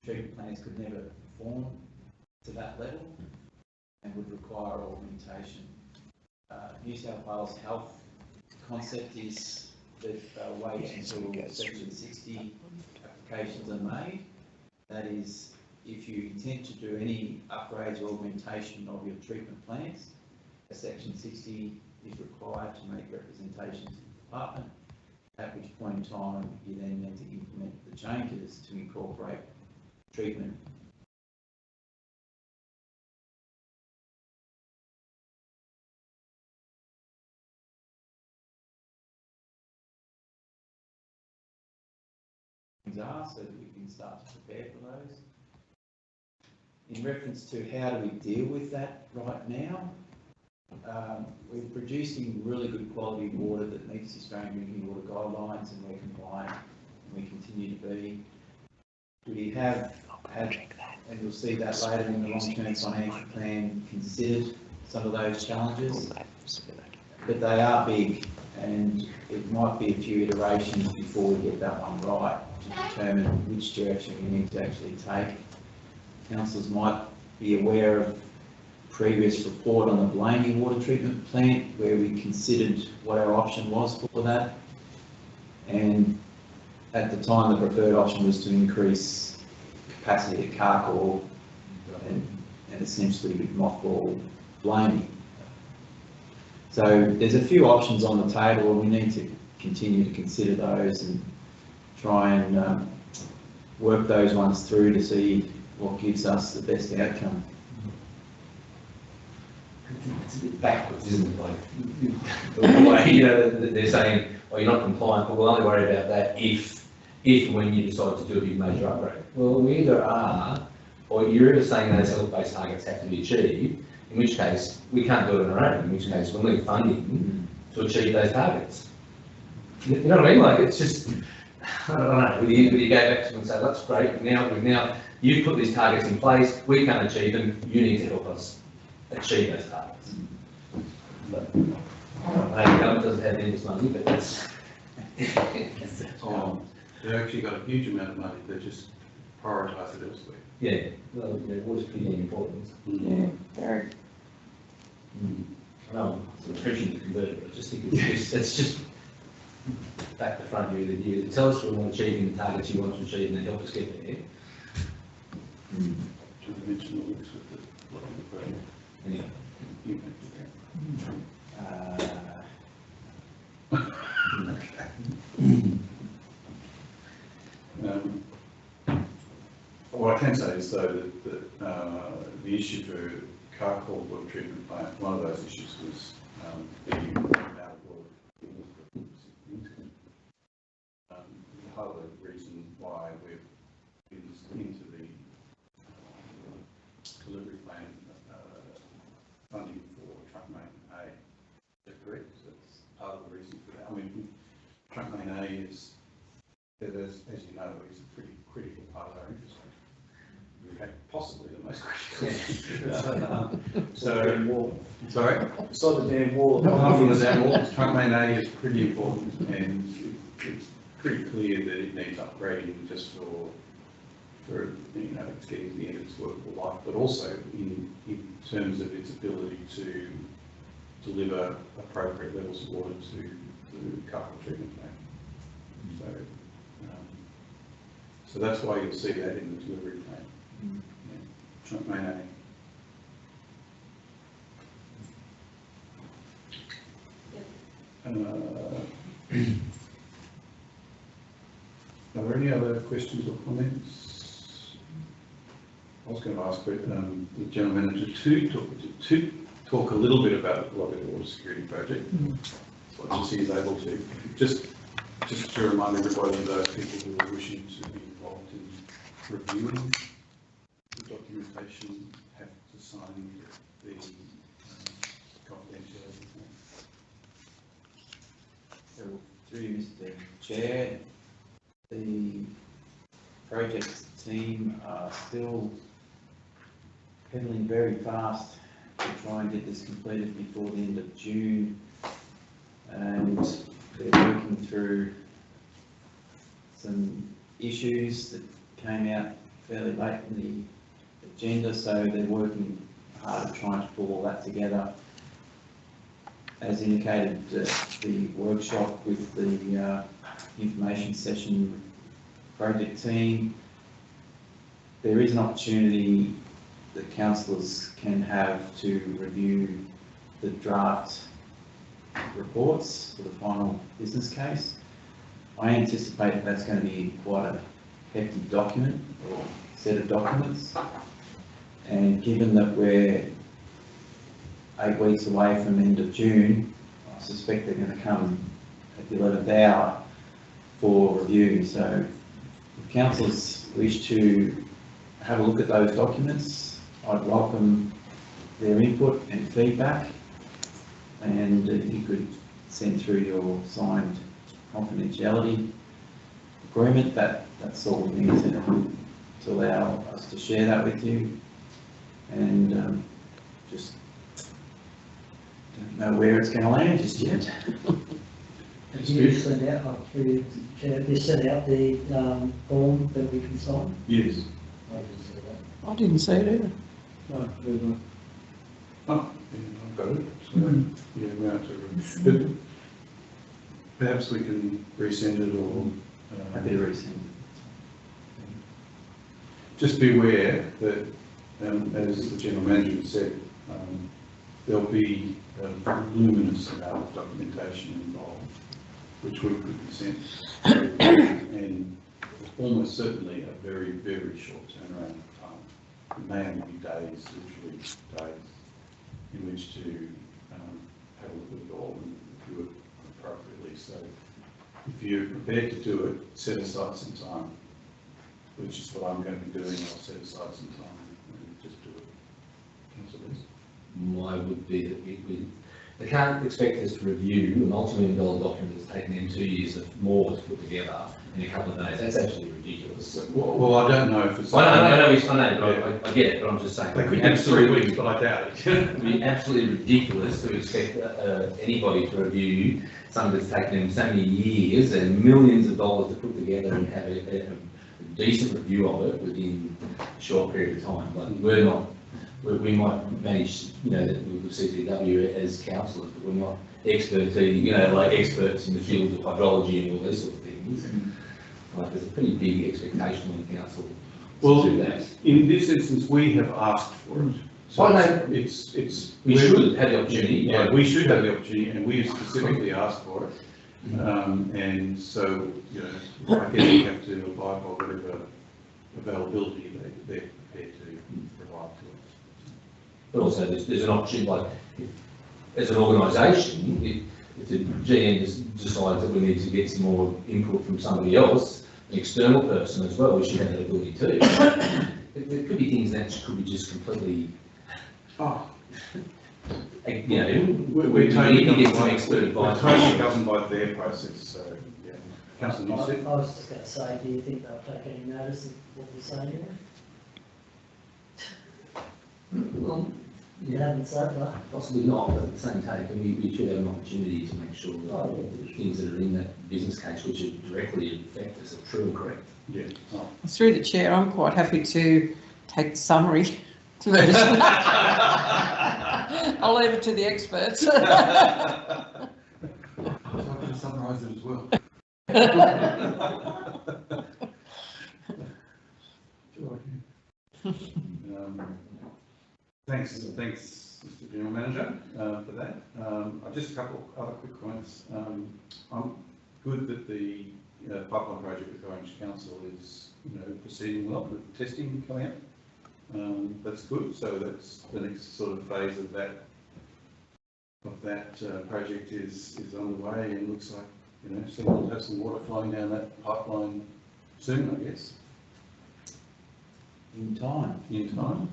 Treatment plants could never perform to that level and would require augmentation. New South Wales Health concept is that they'll wait until Section 60 applications are made. That is, if you intend to do any upgrades or augmentation of your treatment plants, Section 60 is required to make representations to the department, at which point in time you then need to implement the changes to incorporate treatment. Are so that we can start to prepare for those. In reference to how do we deal with that right now, we're producing really good quality water that meets the Australian Drinking Water Guidelines, and we're compliant, and we continue to be. We have had, and you'll see that later in the long-term financial plan, considered some of those challenges, but they are big, and it might be a few iterations before we get that one right to determine which direction we need to actually take. Councillors might be aware of previous report on the Blaney water treatment plant where we considered what our option was for that, and at the time the preferred option was to increase capacity at Carcoar and essentially mothball Blaney. So there's a few options on the table, and we need to continue to consider those and try and work those ones through to see what gives us the best outcome. It's a bit backwards, isn't it? Like the way, you know, they're saying, "Oh, you're not compliant, but we'll only worry about that if when you decide to do a big major upgrade." Well, we either are, or you're either saying those health-based targets have to be achieved, in which case we can't do it on our own. In which case we'll need funding to achieve those targets. You know what I mean? Like, it's just, I don't know. Would you go back to them and say, "That's great. Now you've put these targets in place. We can't achieve them. You need to help us achieve those targets." But I don't know, the government doesn't have endless money, but that's. They've actually got a huge amount of money. They just prioritise it elsewhere. Yeah, well, yeah, water's pretty important. Yeah, very. No, I'm preaching to convert it, but I just think it's just back to front here that you tell us we want achieving the targets you want to achieve and then help us get there. Anyway. What I can say is though that the issue for Carcoar water treatment plant, one of those issues was the amount of water. The other reason why we've been into the delivery plan funding for truck main A. Is that correct? So that's part of the reason for that. I mean, truck main A is, as you know, is a pretty critical part of our infrastructure. In fact, possibly the most critical. So, sorry? Beside the damn wall. Apart from the damn wall, truck main A is pretty important, and it's pretty clear that it needs upgrading just for you know, it's getting to the end of its workable life, but also in terms of its ability to deliver appropriate levels of water to the Carcoar treatment plant. So that's why you'll see that in the delivery plan. Yeah. Truck main A. Are there questions or comments? I was going to ask the General Manager to talk a little bit about the Loggett Water Security Project, as much as he is able to. Just to remind everybody of those people who are wishing to be involved in reviewing the documentation have to sign the confidentiality form. So, through you, Mr. Chair, the project team are still pedaling very fast to try and get this completed before the end of June, and they're working through some issues that came out fairly late in the agenda, so they're working hard at trying to pull all that together. As indicated, the workshop with the information session project team, there is an opportunity that councillors can have to review the draft reports for the final business case. I anticipate that's going to be quite a hefty document or set of documents, and given that we're 8 weeks away from the end of June, I suspect they're going to come at the 11th hour for review. So if councillors wish to have a look at those documents, I'd welcome their input and feedback, and if you could send through your signed confidentiality agreement, that's all we need to allow us to share that with you. And just don't know where it's going to land just yet. Have you sent out, you sent out the form that we can sign? Yes. I didn't see that. I didn't see it either. Oh, yeah, I've got it. So, yeah, we have to. But perhaps we can resend it or. Happy to resend. Just be aware that, as the General Manager said, there'll be a voluminous amount of documentation involved, which we could present, and almost certainly a very, very short turnaround of time. It may only be days, literally days, in which to have a look at it all and do it appropriately. So if you're prepared to do it, set aside some time, which is what I'm going to be doing. I'll set aside some time and just do it. Councillor West? My would be that they can't expect us to review a multi-million-dollar document that's taken them 2 years or more to put together in a couple of days. That's actually ridiculous. Well, I don't know if it's. I know, I get it, but I'm just saying. They could be 3 weeks, but I doubt it. It would be absolutely ridiculous to expect anybody to review something that's taken them so many years and millions of dollars to put together and have a decent review of it within a short period of time. Like, we're not. We might manage, with CTW as councillors, but we're not experts, experts in the field of hydrology and all these sort of things. Like, there's a pretty big expectation on the council to do that. In this instance, we have asked for it. So we should have the opportunity. Yeah, we should have the opportunity, and we specifically asked for it. And so, I guess we have to abide by whatever availability they're prepared to provide to us. But also there's an option, like, as an organisation, if the GM decides that we need to get some more input from somebody else, an external person as well, we should have that ability too. There could be things that could be just completely, we're totally governed by their process, so, yeah. Councillor I Newstead? was just going to say, do you think they'll take any notice of what we're saying here? well, You haven't said that. possibly not, but at the same time, we should have an opportunity to make sure that the things that are in that business case, which directly affect us, are true and correct. Yeah. Oh. Through the chair, I'm quite happy to take the summary version. I'll leave it to the experts. I can summarise it as well. Thanks, Mr. General Manager, for that. Just a couple of other quick comments. I'm good that the pipeline project with Orange Council is, proceeding well with testing coming up. That's good. So that's the next sort of phase of that project is underway, and looks like, so we'll have some water flowing down that pipeline soon, I guess. In time. In time.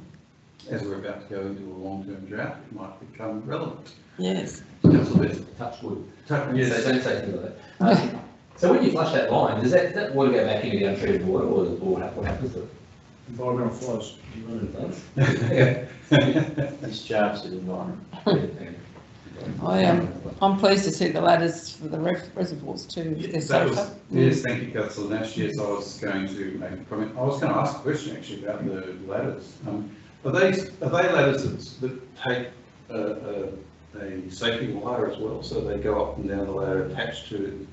As we're about to go into a long-term drought, it might become relevant. Yes. Council Best. Touch wood. Yes. So don't say things like that. So when you flush that line, does that water go back into the untreated water, or what happens to it? Environmental flows. You run it at once? Discharge to the environment. I'm pleased to see the ladders for the reservoirs too. Yes, yes, thank you, Councillor Nash. Yes, I was going to make a comment. I was going to ask a question actually about the ladders. Are they ladders that take a safety wire as well, so they go up and down the ladder attached to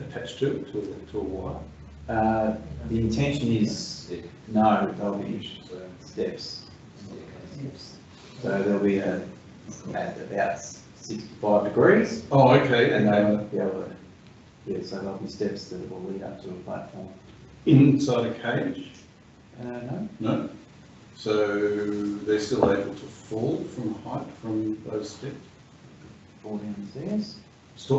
a wire? The intention is, no, they'll be steps. So there'll be at about 65 degrees. Oh, okay. And they won't be able to, so there'll be steps that will lead up to a platform. Inside a cage? No. No. So they're still able to fall from height from those steps? Fall down the stairs.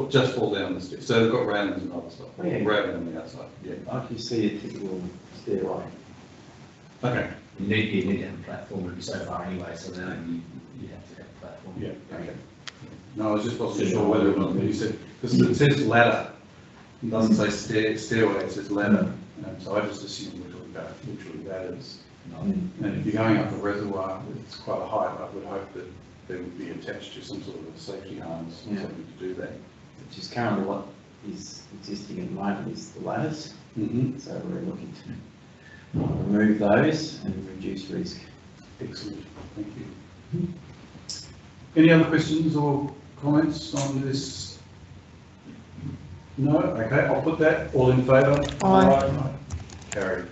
Just fall down the stairs. So they've got railings and other stuff. Yeah. Railing on the outside. Yeah. Like you see a typical stairway. Okay. You need to have a platform, it'd be so far anyway, so now you have to have a platform. Yeah. Okay. No, I just wasn't sure whether or not you said, because it says ladder. It doesn't say stairway, it says ladder. So I just assumed we're talking about literally ladders. And if you're going up a reservoir, it's quite a height, I would hope that they would be attached to some sort of a safety harness or something to do that. Which is currently what is existing at the moment is the ladders. Mm-hmm. So we're looking to remove those and reduce risk. Excellent, thank you. Any other questions or comments on this? No? Okay, I'll put that. All in favour? Aye. Carried.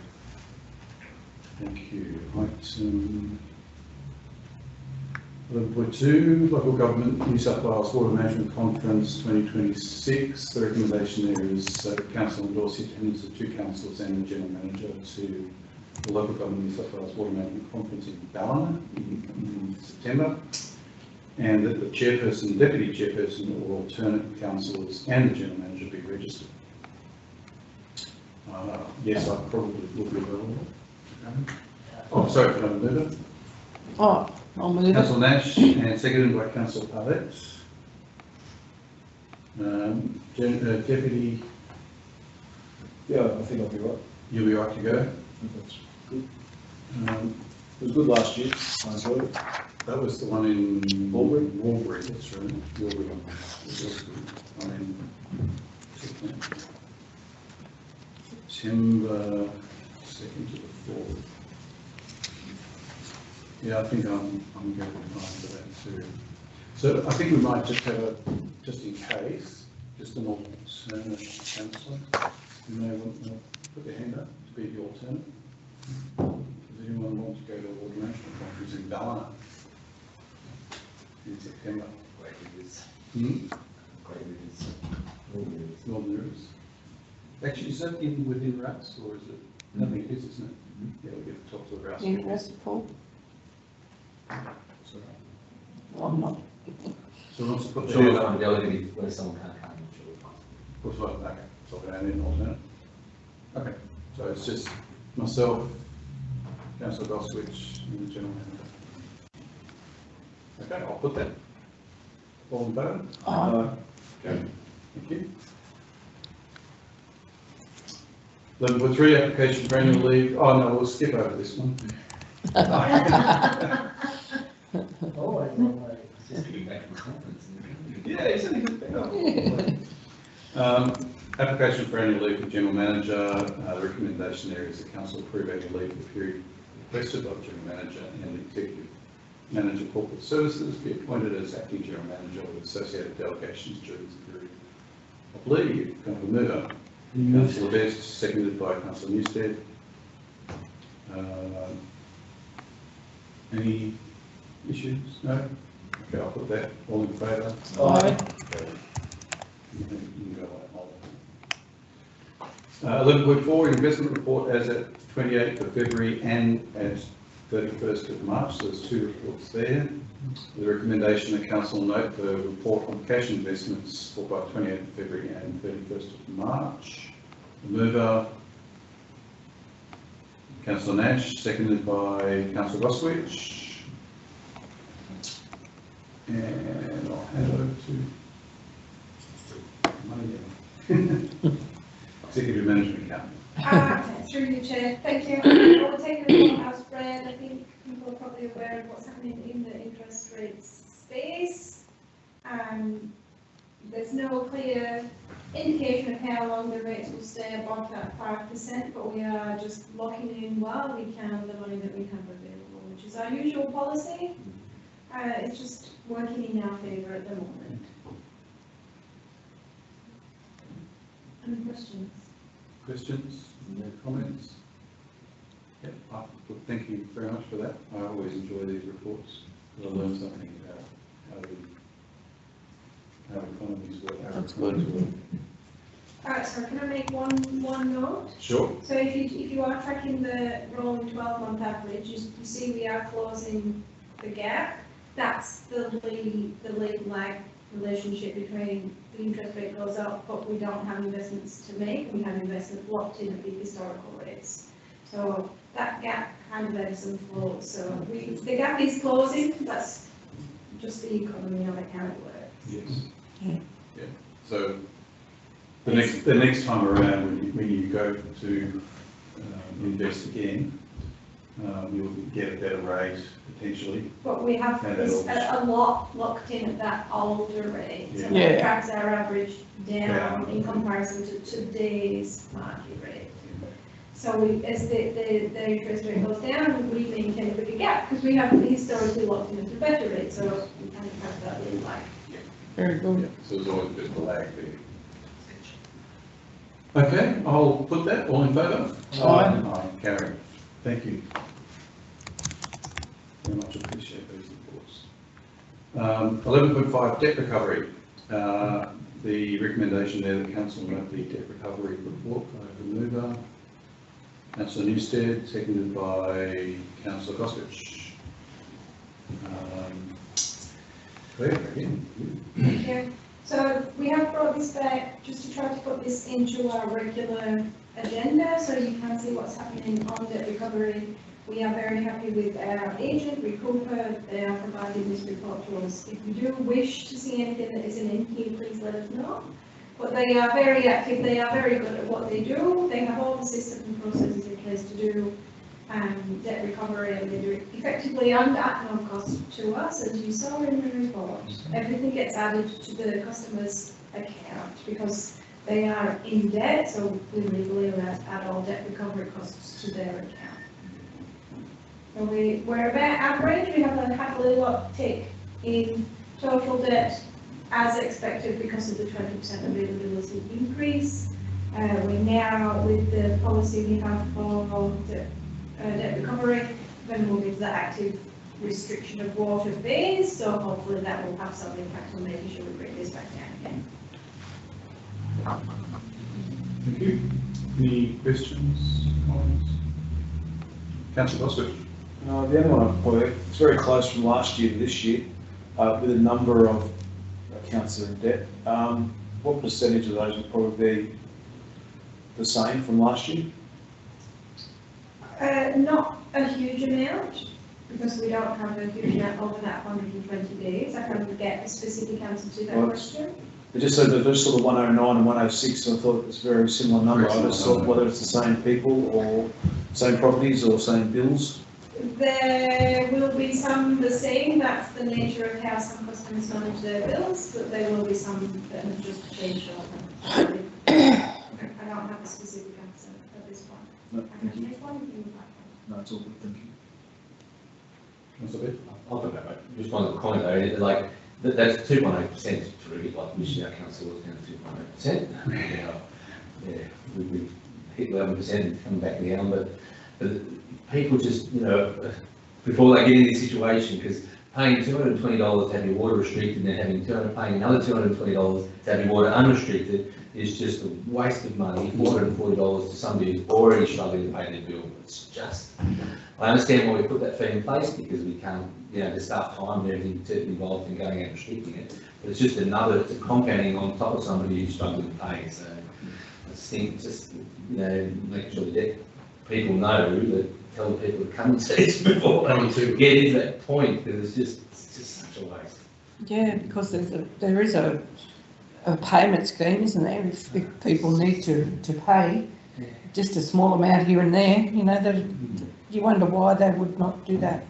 Thank you. Item 11.2, Local Government New South Wales Water Management Conference 2026. The recommendation there is Council endorse the attendance of 2 councillors and the General Manager to the Local Government New South Wales Water Management Conference in Ballina in September, and that the chairperson, deputy chairperson or alternate councillors and the General Manager be registered. Yes, I probably would be available. Oh, sorry, can I move it? Oh, I'll move it. Councillor Nash and seconded by Councillor Parrett. Deputy, Yeah, I think I'll be right. you'll be right to go. I think that's good. It was good last year. I enjoyed it. That was the one in Walbury? Walbury, that's right. Walbury. September 2nd to the 4th. Yeah, I think I'm going for that too. So I think we might just have a, just in case, just an alternate councillor. You may want to put their hand up to be the alternate. Does anyone want to go to the Water Management Conference in Ballina in September? Great rivers. Great rivers. Northern Rivers. Actually, is that within Ruts or is it? I think it is, isn't it? Yeah, we'll get the top of the Ruts. Interested, Paul? So, Well, I'm not. So who wants to put I'm their sure hand we'll up? find the other where someone can't come, I'm sure we'll find. Looks like, okay, so we're going in alternate. Okay, so it's just myself, Councillor Goswitch, and the General Manager. Okay, I'll put that. All in favour? Aye. Okay, thank you. 11.3, application for annual leave. Oh no, we'll skip over this one. Always one way. Just getting back from the conference. Yeah, isn't it? Application for annual leave for General Manager. The recommendation there is the Council approve annual leave for the period requested by the General Manager and the Executive Manager Corporate Services be appointed as acting General Manager with associated delegations during this period of leave. Can I have a mover? Councillor Best, seconded by Councillor Newstead. Any issues? No? Okay, I'll put that. All in favour? Aye. You can go like 11.4, investment report as at 28th of February and at 31st of March. So there's 2 reports there. The recommendation that council note the report on cash investments for both 28th of February and 31st of March. The mover, Councillor Nash, seconded by Councillor Goswich. And I'll hand over to Executive Management Account. Through you, Chair. Thank you. I will take the report as read. I think people are probably aware of what's happening in the interest rates space. There's no clear indication of how long the rates will stay above that 5%, but we are just locking in while we can the money that we have available, which is our usual policy. It's just working in our favour at the moment. Any questions? Questions? No comments? Yep. Thank you very much for that. I always enjoy these reports. I learn something about how economies work. That's good. So can I make one note? Sure. So if you are tracking the rolling 12-month average, you see we are closing the gap. That's the lead lag relationship between the interest rate goes up, but we don't have investments to make. We have investment locked in at the historical rates. So that gap kind of ebbs and flows. So the gap is closing. That's just the economy of it, how it works. Yes. Yeah. Yeah. So the next time around, when you go to invest again, you'll get a better rate potentially. But we have a lot locked in at that older rate. So Yeah. that drags our average down in comparison to today's market rate. So as the interest rate goes down, we maintain a bigger gap because we have historically locked in at a better rate. So we kind of have that little lag. Very good. Yeah. So there's always a bit of a lag there. Okay, I'll put that. All in favour? Aye. Aye. Carry. Thank you. Very much appreciate those reports. 11.5, debt recovery. The recommendation there, the council note the debt recovery report by the mover. Councillor Newstead, seconded by Councillor Goswich. Claire, again. Thank you. So we have brought this back just to try to put this into our regular agenda so you can see what's happening on debt recovery. We are very happy with our agent, Recooper. They are providing this report to us. If you do wish to see anything that isn't in here, please let us know. But they are very active. They are very good at what they do. They have all the systems and processes in place to do debt recovery, and they do it effectively and at no cost to us, as you saw in the report. Everything gets added to the customer's account because they are in debt, so we legally allowed to add all debt recovery costs to their account. So we're about average. We have a little uptick in total debt as expected because of the 20% availability increase. We're now, with the policy we have for debt recovery, going to move into the active restriction of water phase, so hopefully that will have some impact on making sure we bring this back down again. Thank you. Any questions, comments? Councillor Goswich. The only one I've pointed, it's very close from last year to this year, with a number of accounts that are in debt. What percentage of those would probably be the same from last year? Not a huge amount, because we don't have a huge amount over that 120 days. I can't get a specific answer to that question. It just said that there's sort of 109 and 106, so I thought it was a very similar number. I just thought whether it's the same people or same properties or same bills. There will be some the same. That's the nature of how some customers manage their bills, but there will be some that have just changed over. I don't have a specific answer at this point. No, I thank can you. take one if you would like one. No, it's all good, thank you. Councillor Bett. I'll talk about it. Just one comment though, like, that's 2.8% to really, like, which our council was down to 2.8%. Yeah, we hit 11% coming back down, but people just, before they get in this situation, because paying $220 to have your water restricted and then paying another $220 to have your water unrestricted is just a waste of money, $440 to somebody who's already struggling to pay their bill. It's just, I understand why we put that fee in place, because we can't, the staff time and everything to involved in going out and restricting it, but it's just it's a compounding on top of somebody who's struggling to pay, so I just think, making sure that people know that, tell the people to come and see us before they get into that point, because it's just such a waste. Yeah, because there is a payment scheme, isn't there, if people need to pay, just a small amount here and there, that you wonder why they would not do that.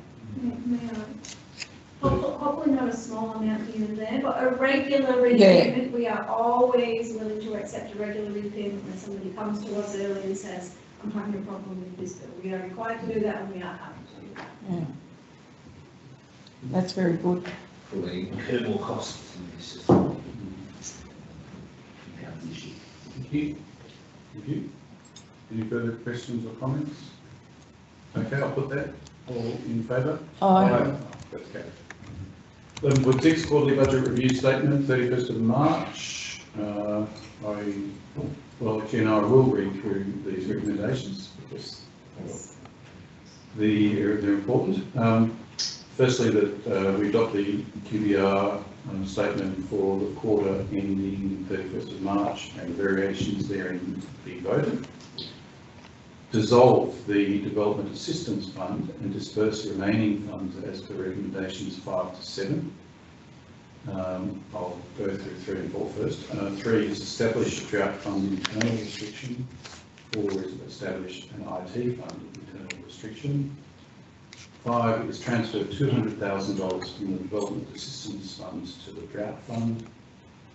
Hopefully not a small amount here and there, but a regular repayment, we are always willing to accept a regular repayment when somebody comes to us early and says, I'm having a problem with this bill. We are required to do that, and we are happy to do that. Yeah. That's very good. For the incur more costs. Thank you. Thank you. Any further questions or comments? Okay, I'll put that. All in favour? Aye. That's okay. 11.6 quarterly budget review statement, 31st of March. Jen, I will read through these recommendations because they're important. Firstly, that we adopt the QBR statement for the quarter ending 31st of March and the variations therein be voted. Dissolve the Development Assistance Fund and disperse the remaining funds as per recommendations 5 to 7. I'll go through 3 and 4 first. 3 is establish a drought fund internal restriction. 4 is establish an IT fund internal restriction. 5 is transfer $200,000 from the Development Assistance Fund to the Drought Fund.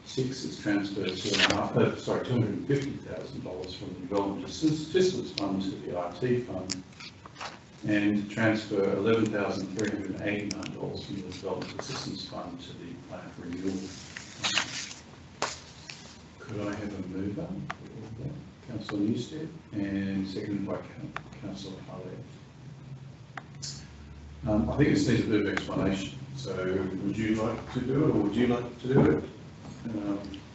6 is transfer $250,000 from the Development Assistance Fund to the IT Fund. And transfer $11,389 from the Development Assistance Fund to the Plant Renewal Fund. Could I have a mover? Councillor Newstead, and seconded by Councillor Harley. I think this needs a bit of explanation. So would you like to do it, or would you like to do it?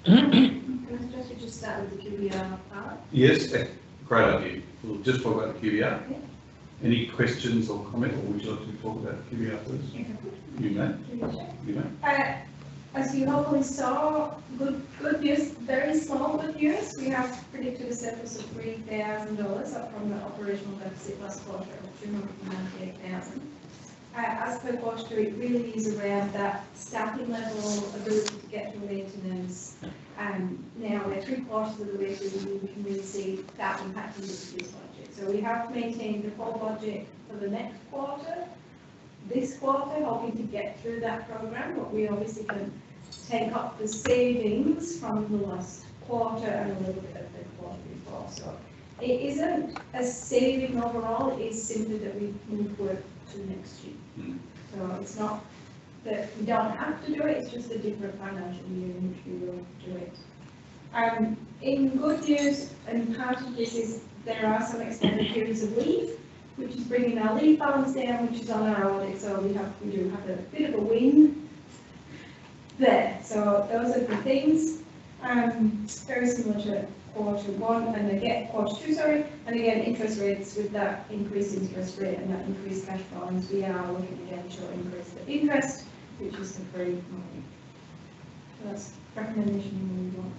Can I suggest we just start with the QBR part? Yes, great idea. We'll just talk about the QBR. Yeah. Any questions or comment, or would you like to talk about QBR first? You may. You may. As you hopefully saw, good news, very small good news. We have predicted a surplus of $3,000 up from the operational deficit last quarter of $298,000. As per quarter, it really is around that staffing level, ability to get through maintenance. Now we're 3/4 of the way through the year, we can really see that impacting this year's budget. So we have maintained the full budget for the next quarter. This quarter, hoping to get through that program, but we obviously can take up the savings from the last quarter and a little bit of the quarter before. So it isn't a saving overall, it is simply that we move work to next year. So it's not that we don't have to do it, it's just a different financial year in which we will do it. In good news, and part of this is there are some extended periods of leave, which is bringing our leave balance down, which is on our audit, so we do have a bit of a win there. So those are the things, very similar to quarter 1 and again quarter 2, sorry, and again interest rates with that increased interest rate and that increased cash balance, we are looking again to increase the interest, which is the free money. So that's recommendation number 1.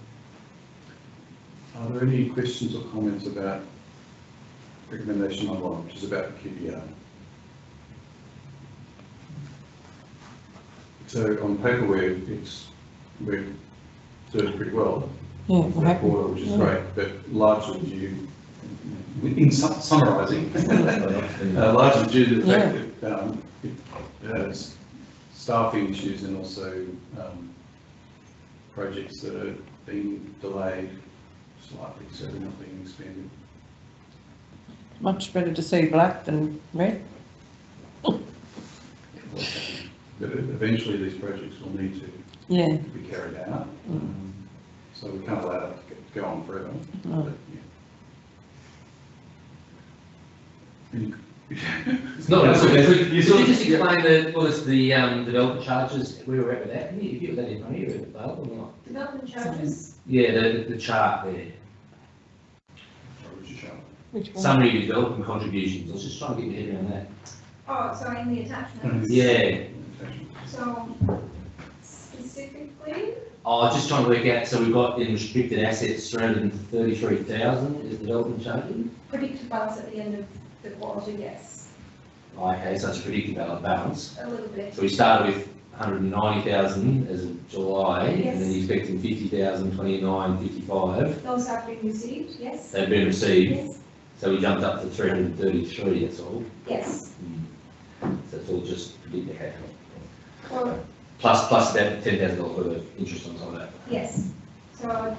Are there any questions or comments about recommendation number 1, which is about the QBR? So on paper, we're doing pretty well. Yeah, For that quarter, which is great, but largely due, in summarising, largely due to the fact that it has staffing issues and also projects that are being delayed slightly, so they're not being expanded. Much better to see black than red. But eventually these projects will need to be carried out. So we can't allow that to go on forever. No. But, yeah. Any It's not, so could you just explain the developer charges, where we're at with that? Can you get that in front of you, available or not? Development charges, Yeah, the chart there, Which one? summary of development contributions, I was just trying to get my head around that. oh, so in the attachments. Yeah, So specifically, oh, just trying to work out, so we've got in restricted assets, 333,000 is development charges? predicted balance at the end of the quarter, yes, Okay, so it's a predicted balance. a little bit. So we started with 190,000 as of July, and then Yes. you're expecting 50,000, 29, 55. Those have been received, yes? They've been received, Yes, so we jumped up to 333, that's all. yes. So it's all just predicted happen. Well, Plus that $10,000 worth of interest on top of that. yes. So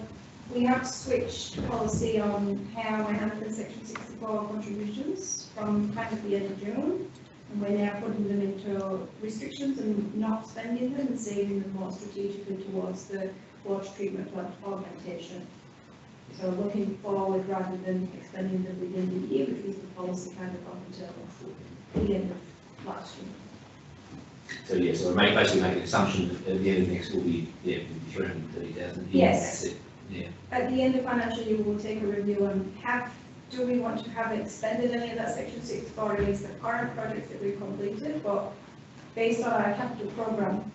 we have switched policy on how we're handling section 64 contributions from kind of the end of June. And we're now putting them into restrictions and not spending them and saving them more strategically towards the water treatment plant augmentation. So looking forward rather than expending them within the year, which was the policy kind of up until the end of last year. So yeah, so we basically make an assumption that at the end of next will be, 330,000. Yes. That's it. Yeah. At the end of financial year, we'll take a review on do we want to have expended any of that section 64 against the current projects that we've completed, but based on our capital program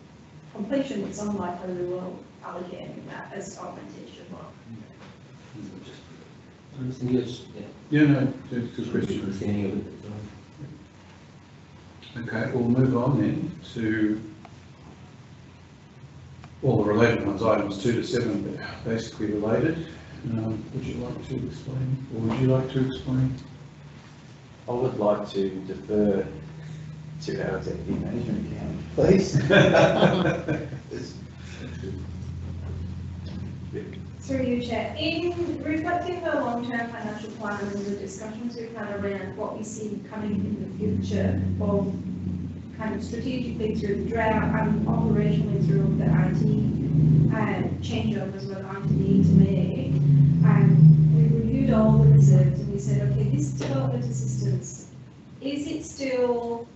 completion, it's unlikely we will allocate any of that as augmentation. Anything else? Yeah. Yeah, no, it's a good question. Understanding of it. Okay, we'll move on then to all the related ones, items 2 to 7, but basically related. Would you like to explain, or would you like to explain? I would like to defer to our executive management account, please. Through you, Chair. In reflecting the long-term financial plan and the discussions we've had around what we see coming in the future, both kind of strategically through the drought and operationally through the IT changeovers we're going to need to make, we reviewed all the reserves and we said, okay, this development assistance, is it still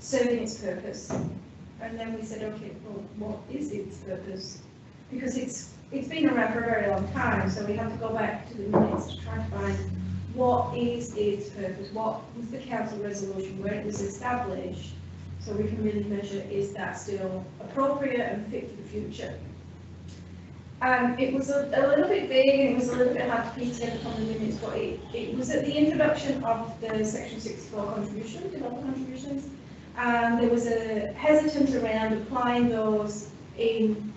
serving its purpose? And then we said, okay, well, what is its purpose? Because it's been around for a very long time, so we have to go back to the minutes to try to find what is its purpose, what was the council resolution, where it was established, so we can really measure, is that still appropriate and fit for the future? It was a little bit vague and it was a little bit hard to piece together from the minutes, but it was at the introduction of the section 64 contribution, development contributions, and there was a hesitance around applying those in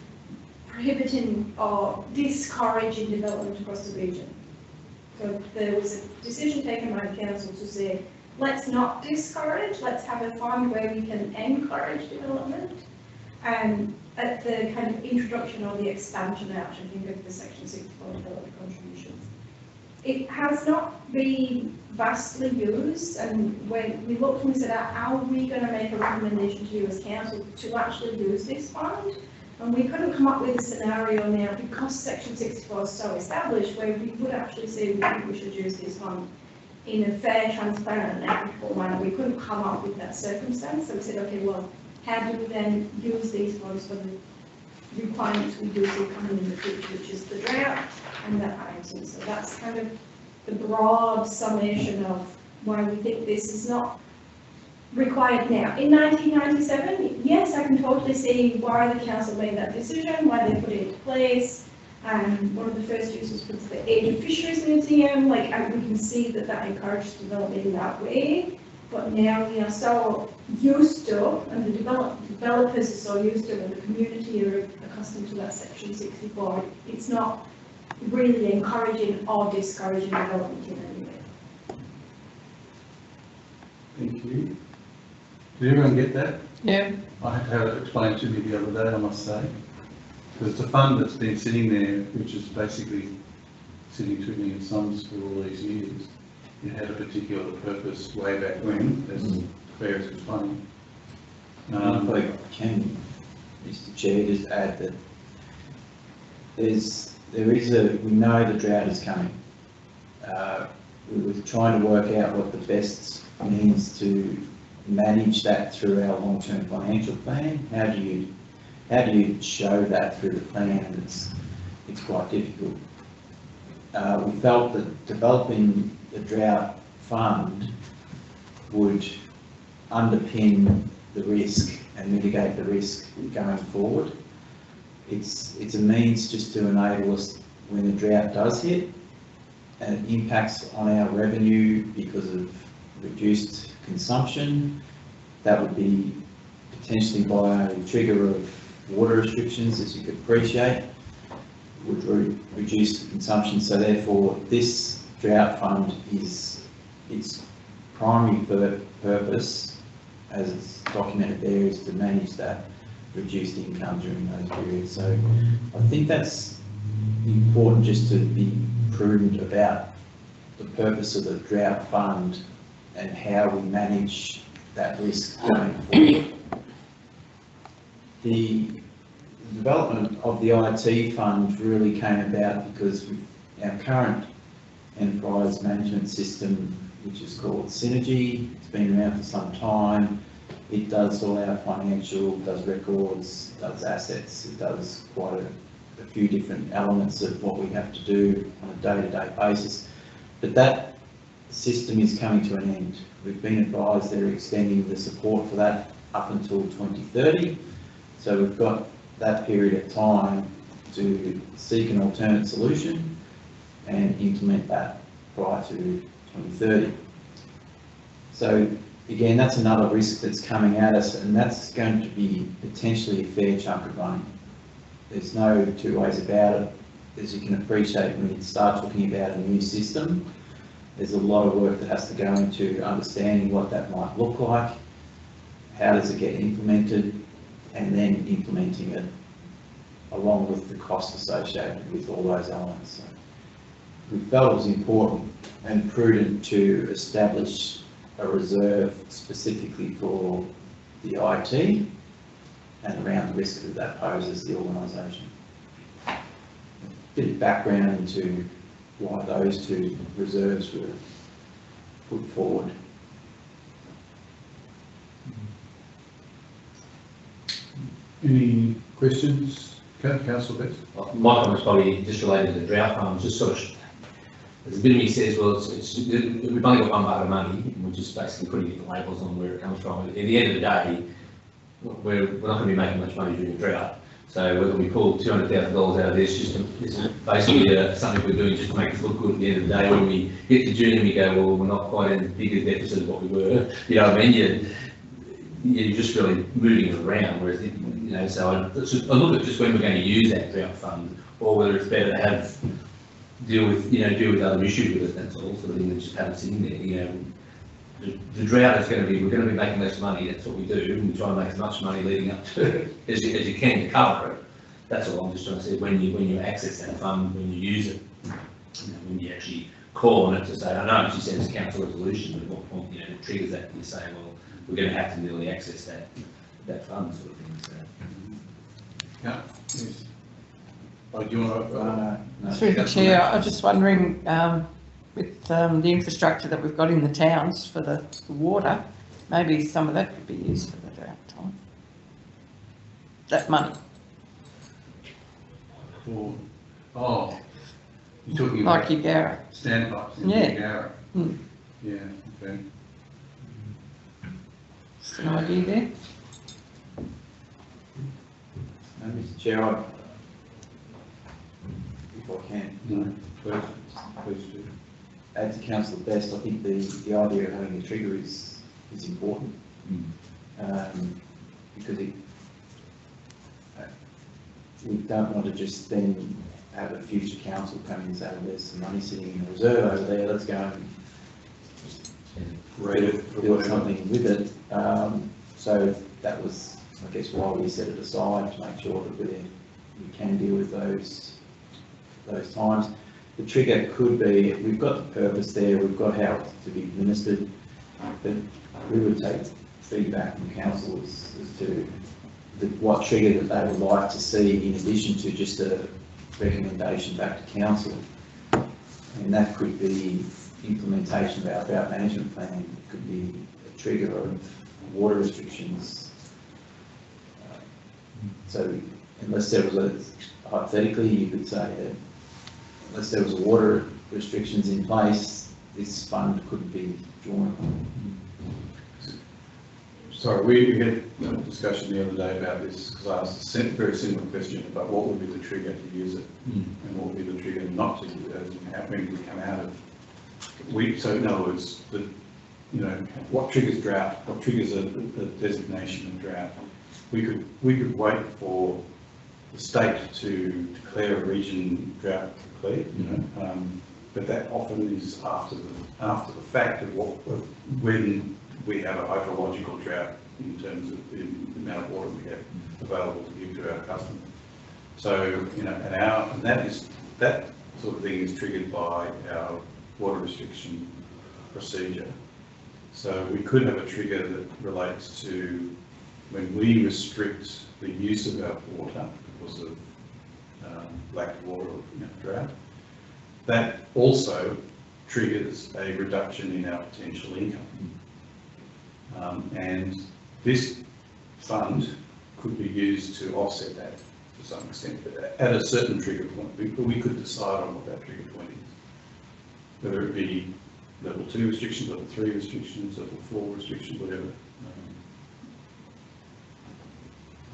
prohibiting or discouraging development across the region. So there was a decision taken by the council to say, let's not discourage, let's have a fund where we can encourage development. And at the kind of introduction or the expansion out, I think, of the section 64 development contributions. It has not been vastly used, and when we looked and we said, how are we going to make a recommendation to you as council to actually use this fund? And we couldn't come up with a scenario now because section 64 is so established where we would actually say we think we should use this fund in a fair, transparent and equitable manner. We couldn't come up with that circumstance, so we said, okay, well, how do we then use these funds for the requirements we do see coming in the future, which is the drought and the item. So that's kind of the broad summation of why we think this is not required now. In 1997, yes, I can totally see why the council made that decision, why they put it into place. One of the first uses was the Age of Fisheries Museum, and we can see that that encouraged development in that way. But now we are so used to, and the developers are so used to, and the community are accustomed to that section 64, it's not really encouraging or discouraging development in any way. Thank you. Did everyone get that? Yeah. I had to have it explained to me the other day, I must say. Because it's a fund that's been sitting there, which is basically sitting twiddling its thumbs for all these years. It had a particular purpose way back when, as Claire is explaining. If I can, Mr. Chair, just add that we know the drought is coming. We were trying to work out what the best means to manage that through our long-term financial plan. How do you show that through the plan? It's quite difficult. We felt that developing the drought fund would underpin the risk and mitigate the risk going forward. It's a means just to enable us when the drought does hit and it impacts on our revenue because of reduced consumption. That would be potentially by a trigger of water restrictions, as you could appreciate, would reduce the consumption. So therefore, this drought fund is its primary purpose, as it's documented there, is to manage that reduced income during those periods. So I think that's important, just to be prudent about the purpose of the drought fund and how we manage that risk going forward. The development of the IT fund really came about because our current enterprise management system, which is called Synergy, it's been around for some time. It does all our financial, does records, does assets, it does quite a few different elements of what we have to do on a day-to-day basis. But that system is coming to an end. We've been advised they're extending the support for that up until 2030. So we've got that period of time to seek an alternate solution and implement that prior to 2030. So again, that's another risk that's coming at us, and that's going to be potentially a fair chunk of money. There's no two ways about it. As you can appreciate, when you start talking about a new system, there's a lot of work that has to go into understanding what that might look like, how does it get implemented, and then implementing it along with the cost associated with all those elements. So we felt it was important and prudent to establish a reserve specifically for the IT and around the risk that that poses the organisation. A bit of background into why those two reserves were put forward. Any questions? Councillor Best? My comment is probably just related to the drought fund, just sort of, as a bit of me says, well, we've only got one part of money, which is basically putting different labels on where it comes from. At the end of the day, we're not going to be making much money during the drought. So whether we pull $200,000 out of this, this is basically something we're doing just to make us look good at the end of the day. When we get to June and we go, well, we're not quite as big a deficit as what we were, you know what I mean? You're just really moving it around, whereas, you know, so I look at just when we're going to use that drought fund, or whether it's better to have deal with other issues with it. That's all sort of thing that just have it sitting there. You know, the drought is going to be, we're going to be making less money. That's what we do. And we try and make as much money leading up to it as you can to cover it. That's all I'm just trying to say. When you access that fund, when you use it, you know, when you actually call on it to say, I know she says council resolution, but at what point, you know, it triggers that and you say, well, we're going to have to really access that fund sort of thing. So. Yeah. Yes. Oh, do you want to? No. Through the chair, I was just wondering, with the infrastructure that we've got in the towns for the water, maybe some of that could be used for the drought time. That money. For, oh, you're talking about Like your Yarra. standpipes in Yeah. Yarra. Hmm. Yeah, okay. Just an idea there. Mr. Chair, if I can. No, please do. Add to Councillor Best, I think the idea of having a trigger is important, because we don't want to just then have a future council come in and say, there's some money sitting in a reserve over there, let's go and do something with it. So that was, I guess, why we set it aside, to make sure that we can deal with those times. The trigger could be, we've got the purpose there, we've got how it's to be administered, but we would take feedback from council as to what trigger that they would like to see, in addition to just a recommendation back to council. And that could be implementation of our drought management plan. It could be a trigger of water restrictions. So unless there was hypothetically, you could say that unless there was water restrictions in place, this fund could be drawn on. Sorry, we had a discussion the other day about this, because I asked a very similar question about what would be the trigger to use it, and what would be the trigger not to use it, and when we come out of. So in other words, what triggers drought, what triggers a designation of drought. We could wait for the state to declare a region drought declared, but that often is after the fact of when we have a hydrological drought in terms of the amount of water we have available to give to our customers. So, and that sort of thing is triggered by our water restriction procedure. So we could have a trigger that relates to when we restrict the use of our water because of lack of water or drought. That also triggers a reduction in our potential income. And this fund could be used to offset that to some extent, but at a certain trigger point. We could decide on what that trigger point is, whether it be level 2 restrictions, level 3 restrictions, level 4 restrictions, whatever.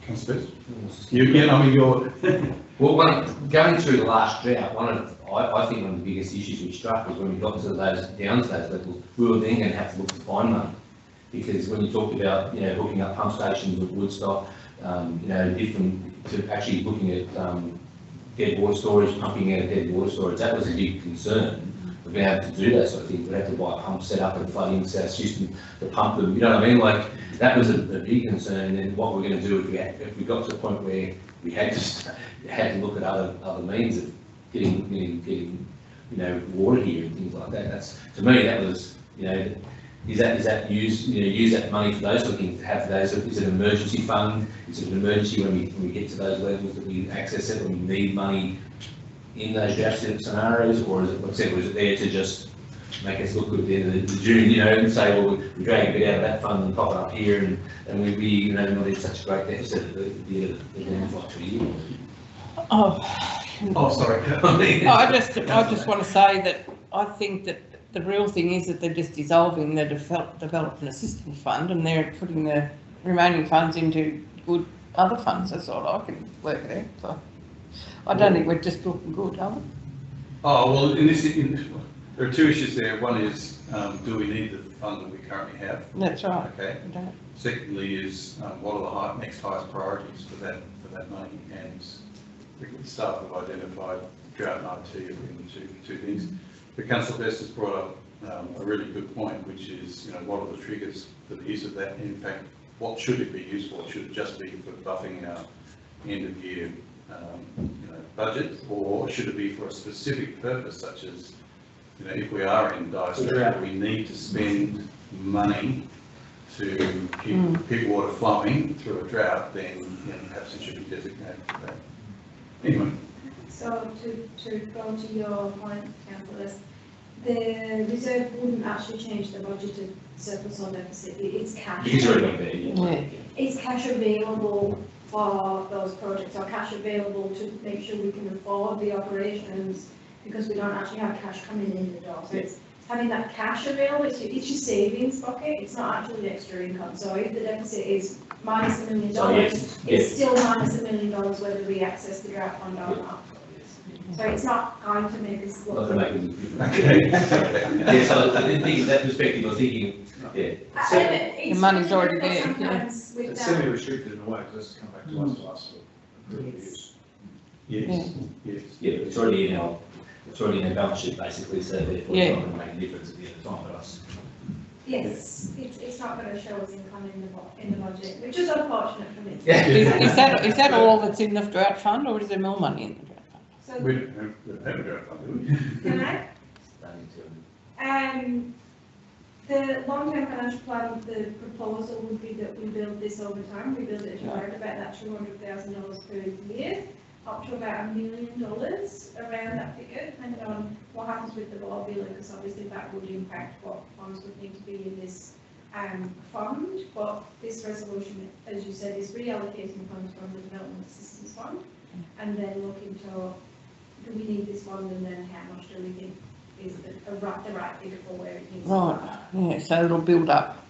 Councillor Best? You're... Well, going through the last drought, I think one of the biggest issues we struck was when we got down to those levels, we were then going to have to look to find money. Because when you talked about, hooking up pump stations with Woodstock, different to actually looking at dead water storage, pumping out of dead water storage, that was a big concern. We've been able to do that sort of thing. We'd have to buy a pump set up and flooding system to pump them. You know what I mean? Like that was a big concern. And then what we're going to do if we got to the point where we had to look at other means of getting water here and things like that. That's, to me, that was is that use that money for those sort of things, to have those. Is it an emergency fund? Is it an emergency when we get to those levels that we access it, when we need money in those drought scenarios, or is it, like I said, was it there to just make us look good at the end of the June, and say, well, we drag a bit out of that fund and pop it up here, and we'd be, not in such a great deficit at the end of the financial year. Oh, sorry. I just want to say that I think that the real thing is that they're just dissolving the development assistance fund, and they're putting the remaining funds into good other funds. That's all I can work it out. So I don't think we're just looking good, are we? Oh, well, there are two issues there. One is, do we need the fund that we currently have? That's right. Okay. Secondly is, what are the next highest priorities for that money? And the staff have identified drought and IT as being the two things. But Councillor Best has brought up a really good point, which is, what are the triggers for the use of that? In fact, what should it be used for? Should it just be for buffing our end of year budget, or should it be for a specific purpose, such as, if we are in dire straits, we need to spend money to keep water flowing through a drought, then perhaps it should be designated for that. Anyway. So to go to your point, Councillor, the reserve wouldn't actually change the budgeted surplus or deficit. It's cash. It's already got there, yeah. It's cash available for those projects, or cash available to make sure we can afford the operations, because we don't actually have cash coming in the door. So it's having that cash available. It's your savings bucket. It's not actually extra income. So if the deficit is minus $1 million, it's still minus $1 million whether we access the drought fund or not. So it's not going to make us look. Okay. Yeah, so that perspective, I was thinking, the money's already there. It's semi-restricted in a way, because it's come back to us for use. Yes. Yeah, it's already in our balance sheet basically, so therefore it's not going to make a difference at the end of the time for us. Yes, it's not going to show us income in the budget, which is unfortunate for me. Yeah. Is that all that's in the drought fund, or is there more money in the drought fund? So, We don't have a drought fund, do we? can I? The long-term financial plan, the proposal would be that we build this over time. We build it to around about that $200,000 per year. up to about $1 million around that figure, depending on what happens with the law bill, because obviously that would impact what funds would need to be in this fund. But this resolution, as you said, is reallocating funds from the Development Assistance Fund, and then looking to, do we need this fund, and then how much do we think is the right figure for where it needs to go? Right, yeah, so it'll build up.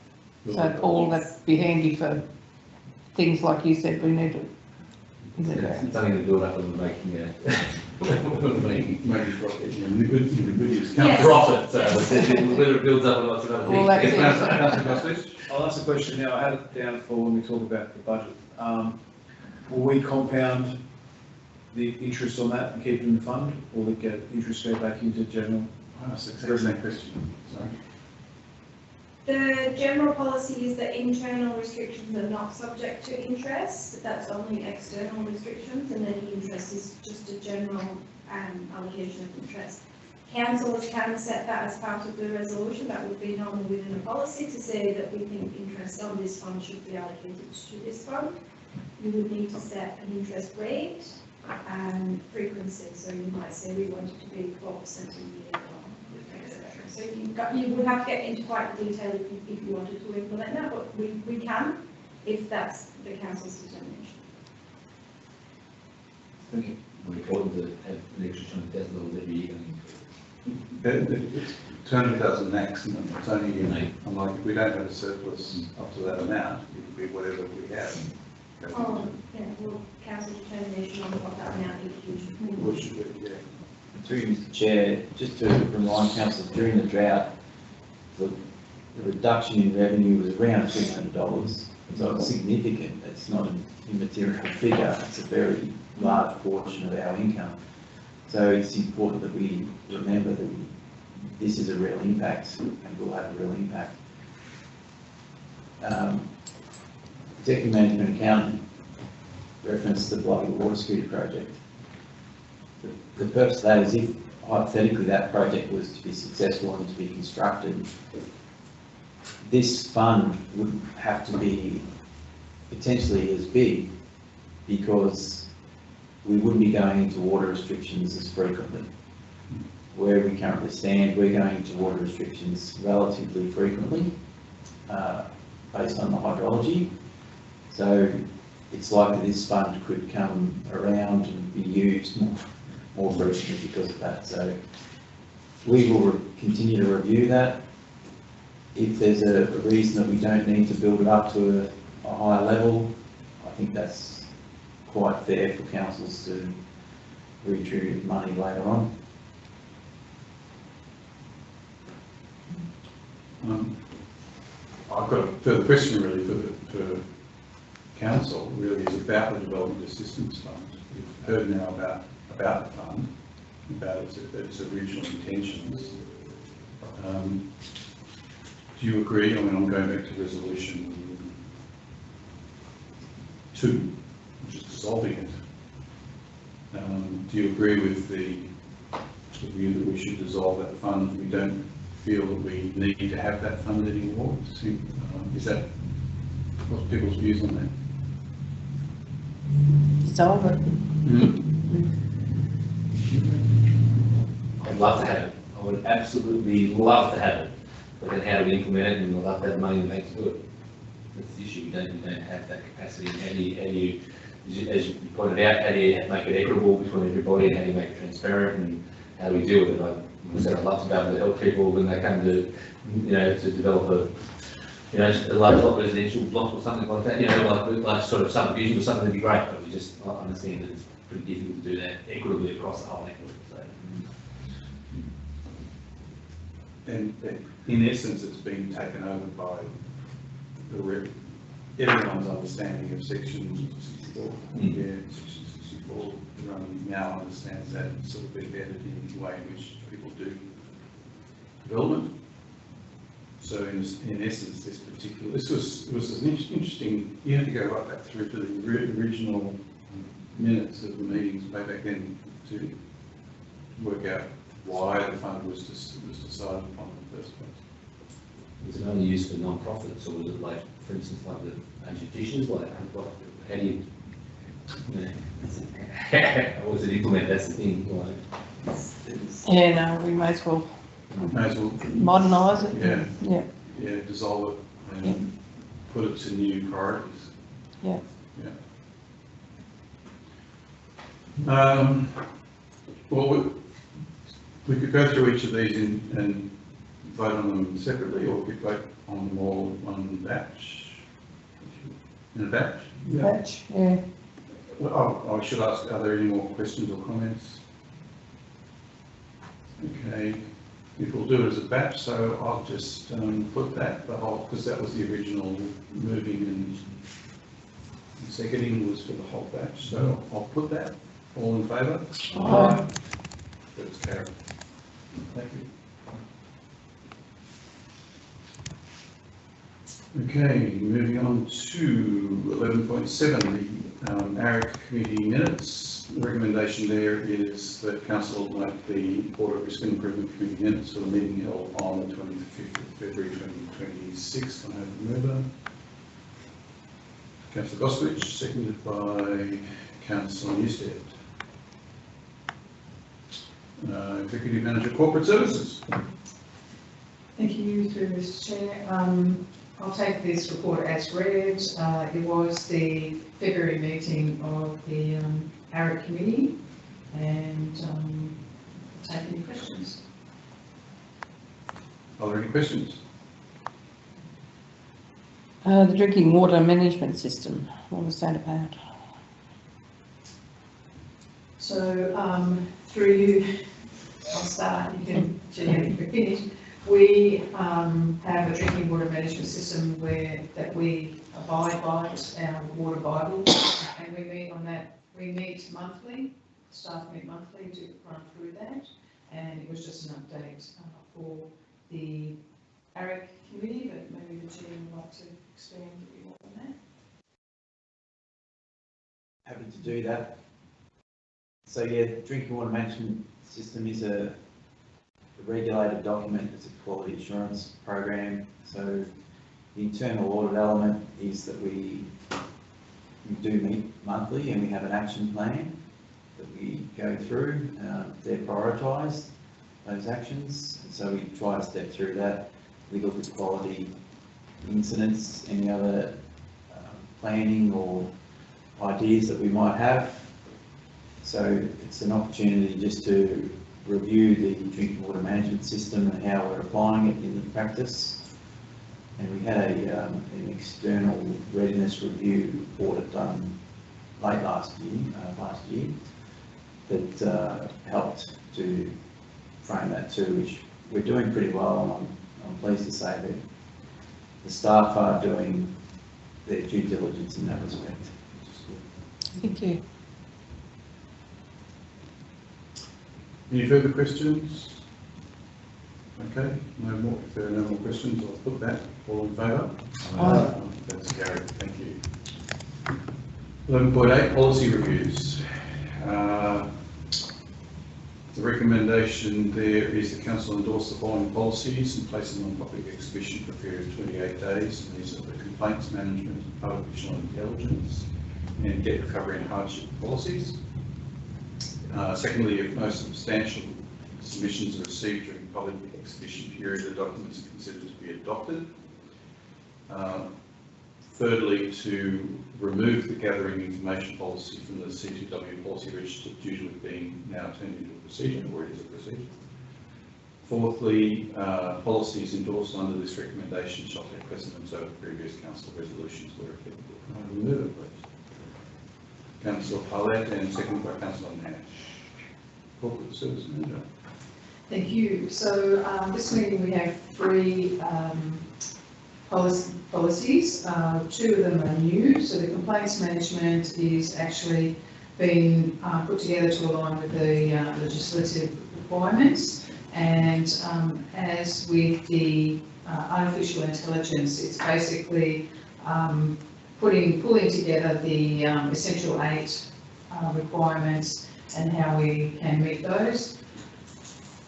So Paul, that'd be handy for things like you said we need to. It's only to build up and making Maybe profit, you know, the good is Yes. profit, so whether it builds up or not, it's another Well, thing. that's it. I'll ask a question now. I had it down for when we talk about the budget. Will we compound the interest on that and keep it in the fund, or will it get interest go back into general? That's the same question, sorry. The general policy is that internal restrictions are not subject to interest, that's only external restrictions, and then interest is just a general allocation of interest. Councillors can set that as part of the resolution, that would be normally within a policy to say that we think interest on this fund should be allocated to this fund. You would need to set an interest rate and frequency, so you might say we want it to be 12% a year. So you would have to get into quite the detail if you wanted to implement that, but we can, if that's the council's determination. I think it's important to have an extra $20,000 every year. It's 200,000 maximum, it's only, I'm like, if we don't have a surplus up to that amount, it would be whatever we have. Oh, yeah, well, council determination on what that amount is. What should we, yeah. Through you, Mr Chair, just to remind councillors, during the drought, the reduction in revenue was around $300. So it's significant, it's not an immaterial figure, it's a very large portion of our income. So it's important that we remember that this is a real impact and will have a real impact. Executive Management Accountant referenced the Bloody Water Scooter project. The purpose of that is if hypothetically that project was to be successful and to be constructed, this fund would have to be potentially as big because we wouldn't be going into water restrictions as frequently. Where we currently stand, we're going into water restrictions relatively frequently based on the hydrology. So it's likely this fund could come around and be used more frequently because of that. So we will continue to review that. If there's a reason that we don't need to build it up to a higher level, I think that's quite fair for councils to retrieve money later on. I've got a further question really for council, really is about the Development Assistance Fund. We've heard now about the fund, about its original intentions. Do you agree? I mean, I'm going back to resolution 2, which is dissolving it. Do you agree with the view that we should dissolve that fund? We don't feel that we need to have that fund anymore. Is that, what's people's views on that? Dissolve it. I'd love to have it. I would absolutely love to have it. But then how do we implement it, and we'll have to have money to make it do it. That's the issue. We don't have that capacity. And how do you, as you pointed out, how do you make it equitable between everybody, and how do you make it transparent, and how do we deal with it? I said I'd love to be able to help people when they come to, to develop a large lot residential block or something like that, like sort of subdivision or something would be great, but we just understand that it's pretty difficult to do that equitably across the whole network. So. And in essence, it's been taken over by everyone's understanding of Section 64. Yeah, Section 64 now understands that it's sort of embedded in the way in which people do development. So in essence, this was an interesting, you have to go right back through to the original minutes of the meetings way back then to work out why the fund was decided upon in the first place. Was it only used for non-profits, or was it like, for instance, like the educationers, like how do you? How was it implemented? That's the thing. Like, Yeah, no, we may as well May as well, modernise it. Yeah. Yeah, yeah, dissolve it and put it to new priorities. Yeah. Yeah. Well, we could go through each of these and vote on them separately, or we could vote on them all in one batch. In a batch? batch, yeah. Well, I should ask, are there any more questions or comments? Okay, if we'll do it as a batch, so I'll just put that, the whole, because that was the original moving and seconding was for the whole batch, so I'll put that. All in favour? Aye. That's carried. Thank you. Okay, moving on to 11.7, the ARIC committee minutes. The recommendation there is that council note the Board of Risk and Improvement Committee minutes for the meeting held on the 25th of February 2026. I remember. Councillor Goswich, seconded by Councillor Newstead. Executive Manager Corporate Services. Thank you, through Mr. Chair. I'll take this report as read. It was the February meeting of the ARIC committee, and take any questions. Are there any questions? The drinking water management system, what was that about? So through you, I'll start, you can finish. We have a drinking water management system that we abide by, it's our water Bible, and we meet on that. We meet monthly, staff meet monthly to run through that, and it was just an update for the ARIC committee, but maybe the chair would like to expand a bit more on that. Happy to do that. So yeah, the drinking water management system is a regulated document. It's a quality assurance program. So the internal audit element is that we do meet monthly and we have an action plan that we go through. They're prioritised, those actions, and so we try to step through that. We look at quality incidents, any other planning or ideas that we might have. So it's an opportunity just to review the drinking water management system and how we're applying it in practice. And we had an external readiness review audit done late last year that helped to frame that too, which we're doing pretty well. And I'm pleased to say that the staff are doing their due diligence in that respect, which is good. Thank you. Any further questions? Okay, no more. If there are no more questions, I'll put that. All in favour? Aye. That's carried. Thank you. 11.8, policy reviews. The recommendation there is the council endorse the following policies and place them on public exhibition for a period of 28 days. And these are the complaints management, artificial intelligence, and debt recovery and hardship policies. Secondly, if no substantial submissions are received during public exhibition period, the documents are considered to be adopted. Thirdly, to remove the gathering information policy from the CTW policy register due to it being now turned into a procedure, or it is a procedure. Fourthly, policies endorsed under this recommendation shall take precedence over previous council resolutions where applicable. Can I remove it, please? Councillor Paulette and second by Councillor Nash. Corporate Service Manager. Thank you. So this meeting we have three policies. Two of them are new. So the complaints management is actually been put together to align with the legislative requirements. And as with the artificial intelligence, it's basically pulling together the essential 8 requirements and how we can meet those.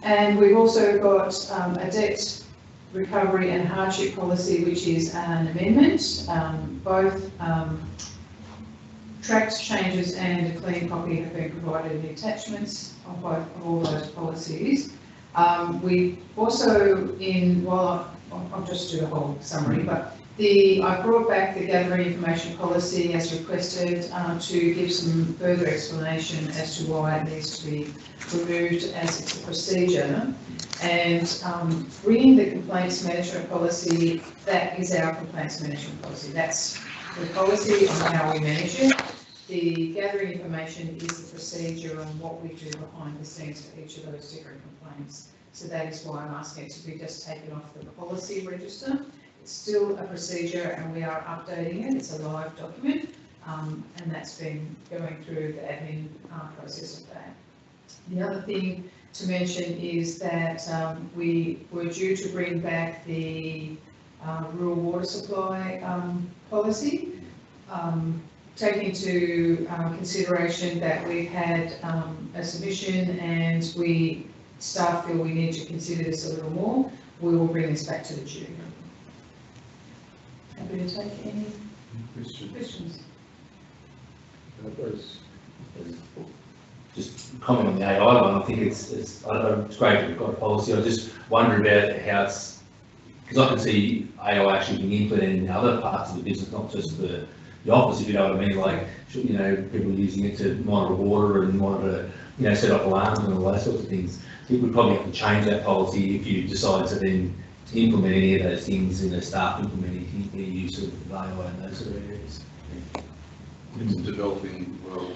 And we've also got a debt recovery and hardship policy, which is an amendment. Both tracked changes and a clean copy have been provided in the attachments of all those policies. We also, I'll just do the whole summary, but I brought back the gathering information policy as requested to give some further explanation as to why it needs to be removed as it's a procedure. And bringing the complaints management policy, that is our complaints management policy. That's the policy on how we manage it. The gathering information is the procedure on what we do behind the scenes for each of those different complaints. So that is why I'm asking it to be just taken off the policy register. It's still a procedure and we are updating it. It's a live document and that's been going through the admin process of that. The other thing to mention is that we were due to bring back the rural water supply policy, taking into consideration that we've had a submission and staff feel we need to consider this a little more. We will bring this back to the June. Happy to take any questions. Just comment on the AI one. I think it's great that we've got a policy. I just wonder about how it's, because I can see AI actually being implemented in other parts of the business, not just the office, if you know what I mean. Like, you know, people using it to monitor water and monitor, you know, set up alarms and all those sorts of things. I think we'd probably have to change that policy if you decide to then implement any of those things in the staff implementing the use of AI in those sort of areas. It's a developing world.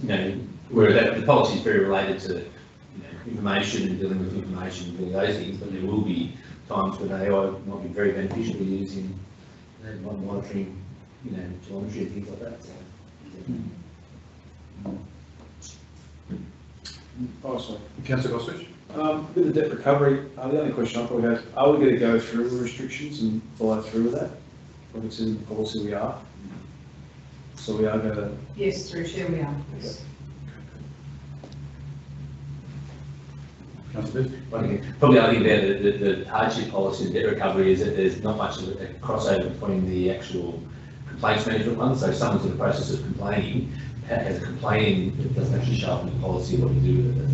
You know, where the policy is very related to, you know, information and dealing with information and doing those things, but there will be times when AI might be very beneficial to use in monitoring, you know, telemetry and things like that. Oh, sorry. Councillor Gossage? With the debt recovery, the only question I probably have, are we going to go through the restrictions and follow through with that? Well, it's in the policy we are. So we are going to... Yes, through Chair we are. Yes. Councillor Booth? Probably I think about the hardship policy and debt recovery is that there's not much of a crossover between the actual complaints management one. So if someone's in the process of complaining, has a complaining, it doesn't actually show up in the policy what you do with it.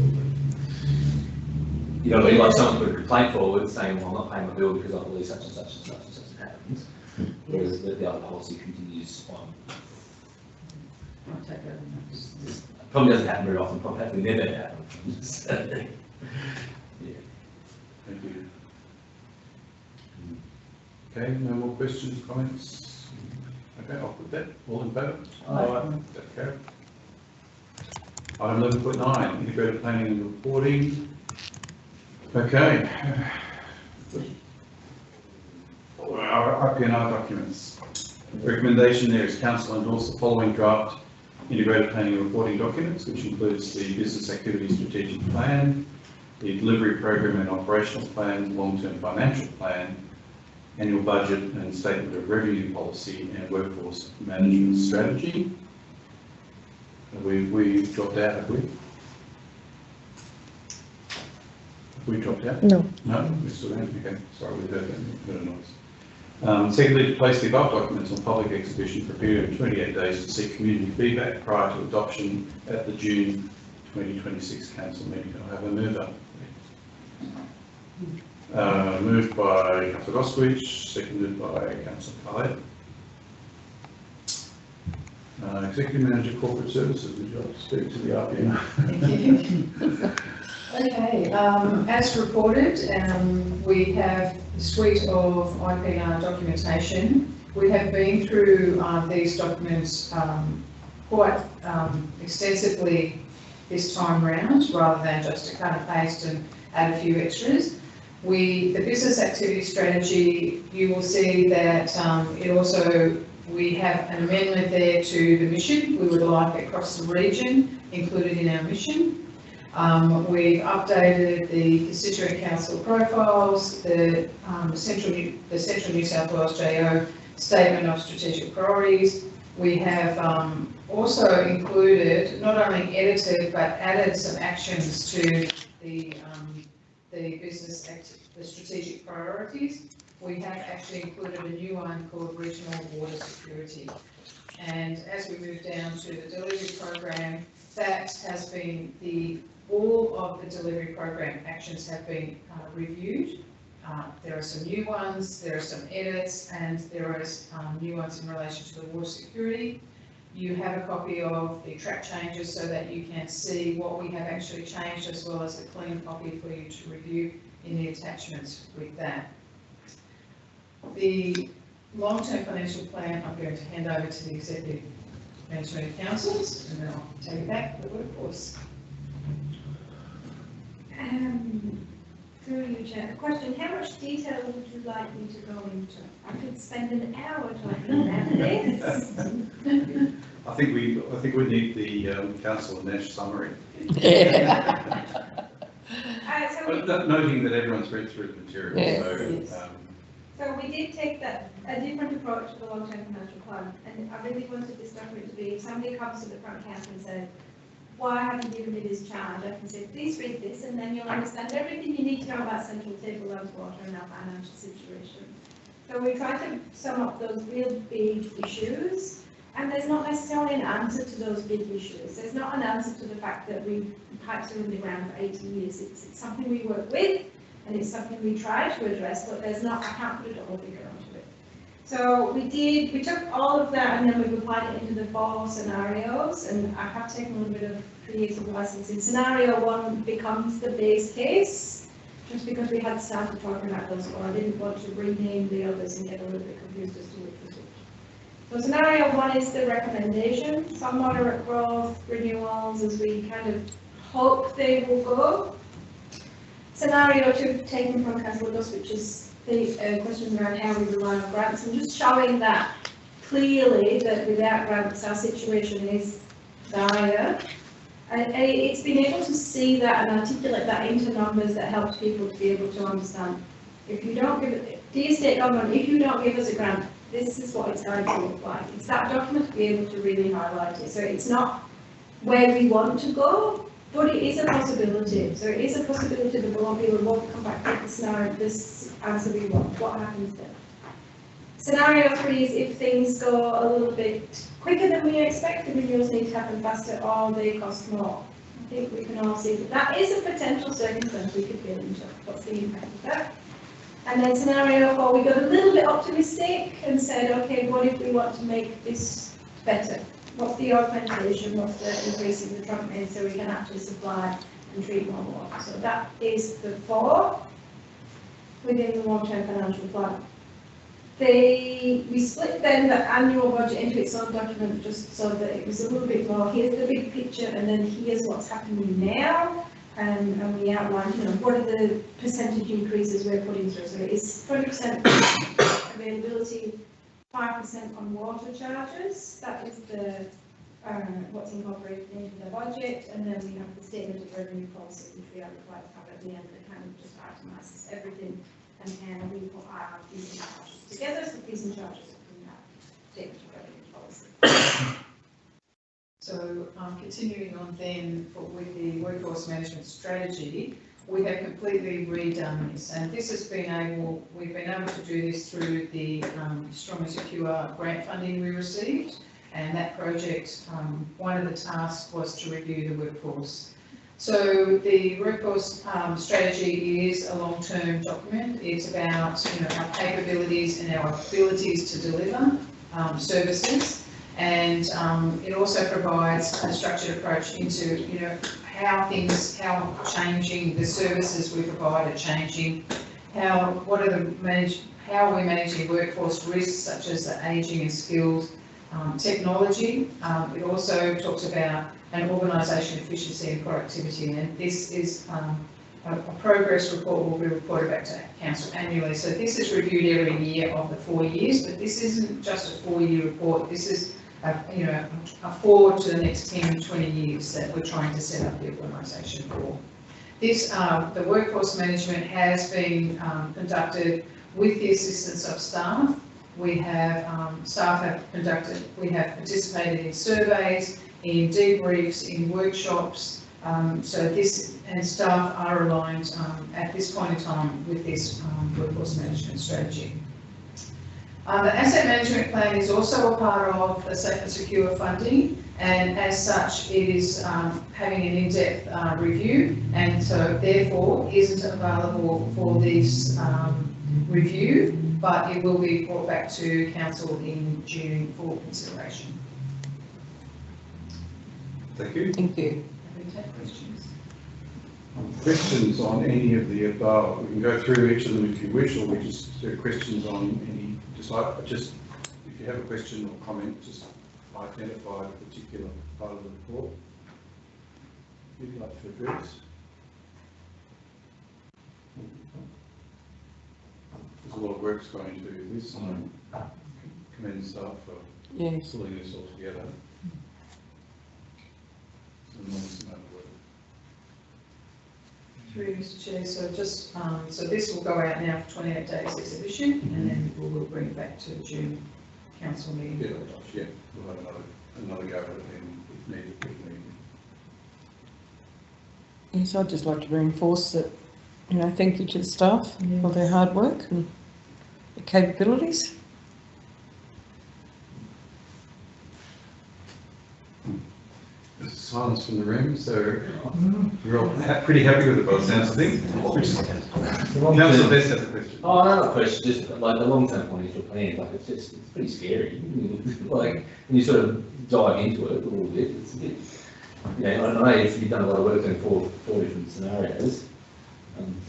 You know, like someone put a complaint forward saying, well, I'm not paying my bill because I believe such and such and such and such happens. Whereas the other policy continues on. I'll take that on notice. Probably doesn't happen very often, probably never happens. Yeah. Thank you. Okay, no more questions, comments? Okay, I'll put that. All in favour? Aye. That's carried. Item 11.9, integrated planning and reporting. Okay. Our IPNR documents. The recommendation there is council endorse the following draft integrated planning and reporting documents, which includes the business activity strategic plan, the delivery program and operational plan, long-term financial plan, annual budget and statement of revenue policy, and workforce management strategy. We've dropped out, have we? Have we dropped out? No. No, we're still in. Okay, sorry, we heard a noise. Secondly, to place the above documents on public exhibition for a period of 28 days to seek community feedback prior to adoption at the June 2026 council meeting. Can I have a mover? Moved by Councillor Goswich, seconded by Councillor Khaled. Executive Manager Corporate Services, would you like to speak to the RPN? Thank you. Okay, as reported, we have a suite of IPNR documentation. We have been through these documents quite extensively this time round, rather than just to cut and paste and add a few extras. The business activity strategy, you will see that we have an amendment there to the mission. We would like across the region included in our mission. We've updated the constituent council profiles, the Central New South Wales JO statement of strategic priorities. We have also included, not only edited, but added some actions to the strategic priorities. We have actually included a new one called regional water security. And as we move down to the delivery program, that has been all of the delivery program actions have been reviewed. There are some new ones, there are some edits, and there are new ones in relation to the water security. You have a copy of the track changes so that you can see what we have actually changed, as well as a clean copy for you to review in the attachments with that. The long-term financial plan, I'm going to hand over to the Executive Management Councils, and then I'll take it back to the workforce. Through you, Chair. Question: how much detail would you like me to go into? I could spend an hour talking about this. I think we need the council Nash summary. But noting that everyone's read through the material, Yes. So we did take a different approach to the long-term financial plan, and I really wanted this document to be, if somebody comes to the front counter and says, why haven't you given me this charge? I can say, please read this, and then you'll understand everything you need to know about central tableland water and our financial situation. So we try to sum up those real big issues, and there's not necessarily an answer to those big issues. There's not an answer to the fact that pipes are in the ground for 80 years. It's something we work with, and it's something we try to address, but there's not, I can't put a dollar figure onto it. So we took all of that and then we've applied it into the 4 scenarios, and I have taken a little bit of creative license. In scenario 1 becomes the base case, just because we had started talking about those 4. I didn't want to rename the others and get a little bit confused as to which was which. So scenario 1 is the recommendation, some moderate growth, renewals as we kind of hope they will go. Scenario 2 taken from Councillor Gus, which is the questions around how we rely on grants, and just showing that clearly that without grants our situation is dire. And it's been able to see that and articulate that into numbers that helps people to be able to understand. If you don't give it, dear state government, if you don't give us a grant, this is what it's going to look like. It's that document to be able to really highlight it. So it's not where we want to go, but it is a possibility. So it is a possibility that we won't be able to come back with the scenario, this answer we want. What happens then? Scenario 3 is if things go a little bit quicker than we expect, the renewals need to happen faster or they cost more. I think we can all see that is a potential circumstance we could get into. What's the impact of that? And then scenario 4, we got a little bit optimistic and said, okay, what if we want to make this better? What's the augmentation? What's the increasing the trunk main so we can actually supply and treat more water? So that is the 4 within the long-term financial plan. We split then the annual budget into its own document just so that it was a little bit more, here's the big picture and then here's what's happening now, and we outlined, what are the percentage increases we're putting through. So it's 20% availability, 5% on water charges. That is the what's incorporated into the budget, and then we have the statement of revenue policy, which we are required to have at the end that kind of just itemises everything and how we put our fees and charges together. So fees and charges are in that statement of revenue policy. So continuing on then with the workforce management strategy, we have completely redone this, and this has been we've been able to do this through the Strong and Secure grant funding we received, and that project, one of the tasks was to review the workforce. So the workforce strategy is a long-term document. It's about our capabilities and our abilities to deliver services. And it also provides a structured approach into, how changing the services we provide are changing, how we're managing workforce risks such as the ageing and skills, technology. It also talks about an organisation efficiency and productivity, and this is a progress report will be reported back to Council annually. So this is reviewed every year of the 4 years, but this isn't just a 4-year report. This is a forward to the next 10, 20 years that we're trying to set up the organisation for. This, the workforce management has been conducted with the assistance of staff. We have, we have participated in surveys, in debriefs, in workshops. So this and staff are aligned at this point in time with this workforce management strategy. The asset management plan is also a part of the safe and secure funding, and as such, it is having an in-depth review, and so therefore isn't available for this review, but it will be brought back to council in June for consideration. Thank you. Thank you. Happy to take questions. Questions on any of the above? We can go through each of them if you wish, or we just do questions on any, just if you have a question or comment, just identify a particular part of the report you'd like to address. There's a lot of work's going into this, and I commend staff for Yes. pulling this all together. It's an enormous amount of work. Through you, Mr Chair, so just, so this will go out now for 28 days exhibition, and then we'll bring it back to June council meeting. Yeah, we'll have another go at it if needed. Yes, I'd just like to reinforce that, you know, thank you to the staff for their hard work and their capabilities. There's silence from the room, so we're all pretty happy with it by the sounds of things. Councillor Best has a question. Oh, another question, just like the long-term financial plan, like it's pretty scary. Like, when you sort of dive into it a little bit, it's a bit, you know, I don't know if you've done a lot of work in four different scenarios,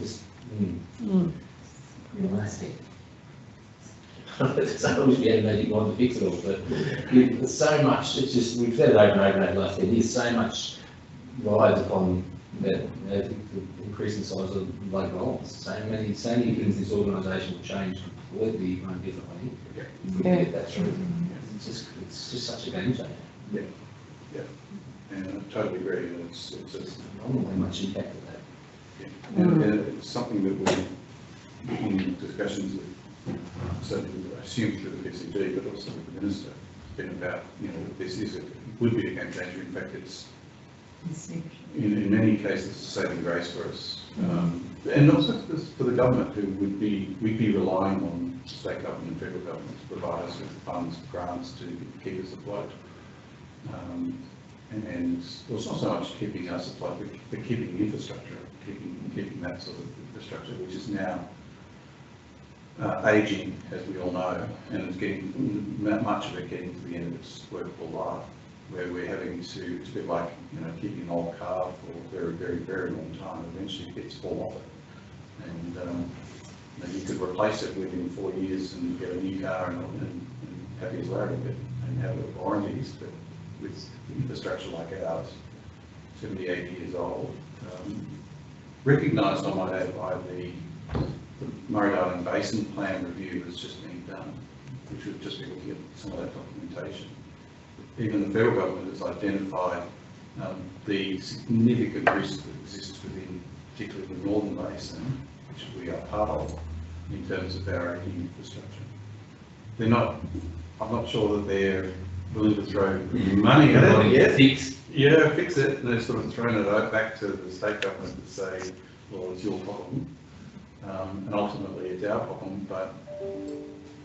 just, you know, I wish we had a magic wand to fix it all, but there's so much, it's just, we've said it over and over and over the last 10 years, so much rides upon the increase in size of local roles. So many things this organisation will change completely differently. If we can get that through. It's just such a game changer. Yeah, and I totally agree, and it's Not much impact of that. yeah. And it's something that we're in discussions with, certainly I assume through the PCD, but also with the Minister, been about, you know, this would be a game changer. In fact, it's in many cases a saving grace for us, and also for the government, who we'd be relying on state government and federal government to provide us with funds, grants to keep us afloat. And it's not so much keeping us afloat, but keeping infrastructure, keeping that sort of infrastructure, which is now ageing, as we all know, and it's getting much of it getting to the end of its workable life, where we're having to, it's a bit like, you know, keeping an old car for a very, very, very long time. Eventually it gets fall off it, and you know, you could replace it within 4 years and get a new car and happy as Larry, and have warranties, but with infrastructure like ours, 70, 80 years old, recognised, I might add, by the Murray-Darling Basin Plan review that's just been done, which would just be looking at some of that documentation. Even the federal government has identified the significant risks that exist within, particularly the northern basin, which we are part of, in terms of our aging infrastructure. They're not, I'm not sure that they're willing to throw money at it yet. Fix it, and they're sort of throwing it back to the state government to say, well, it's your problem. And ultimately it's our problem, but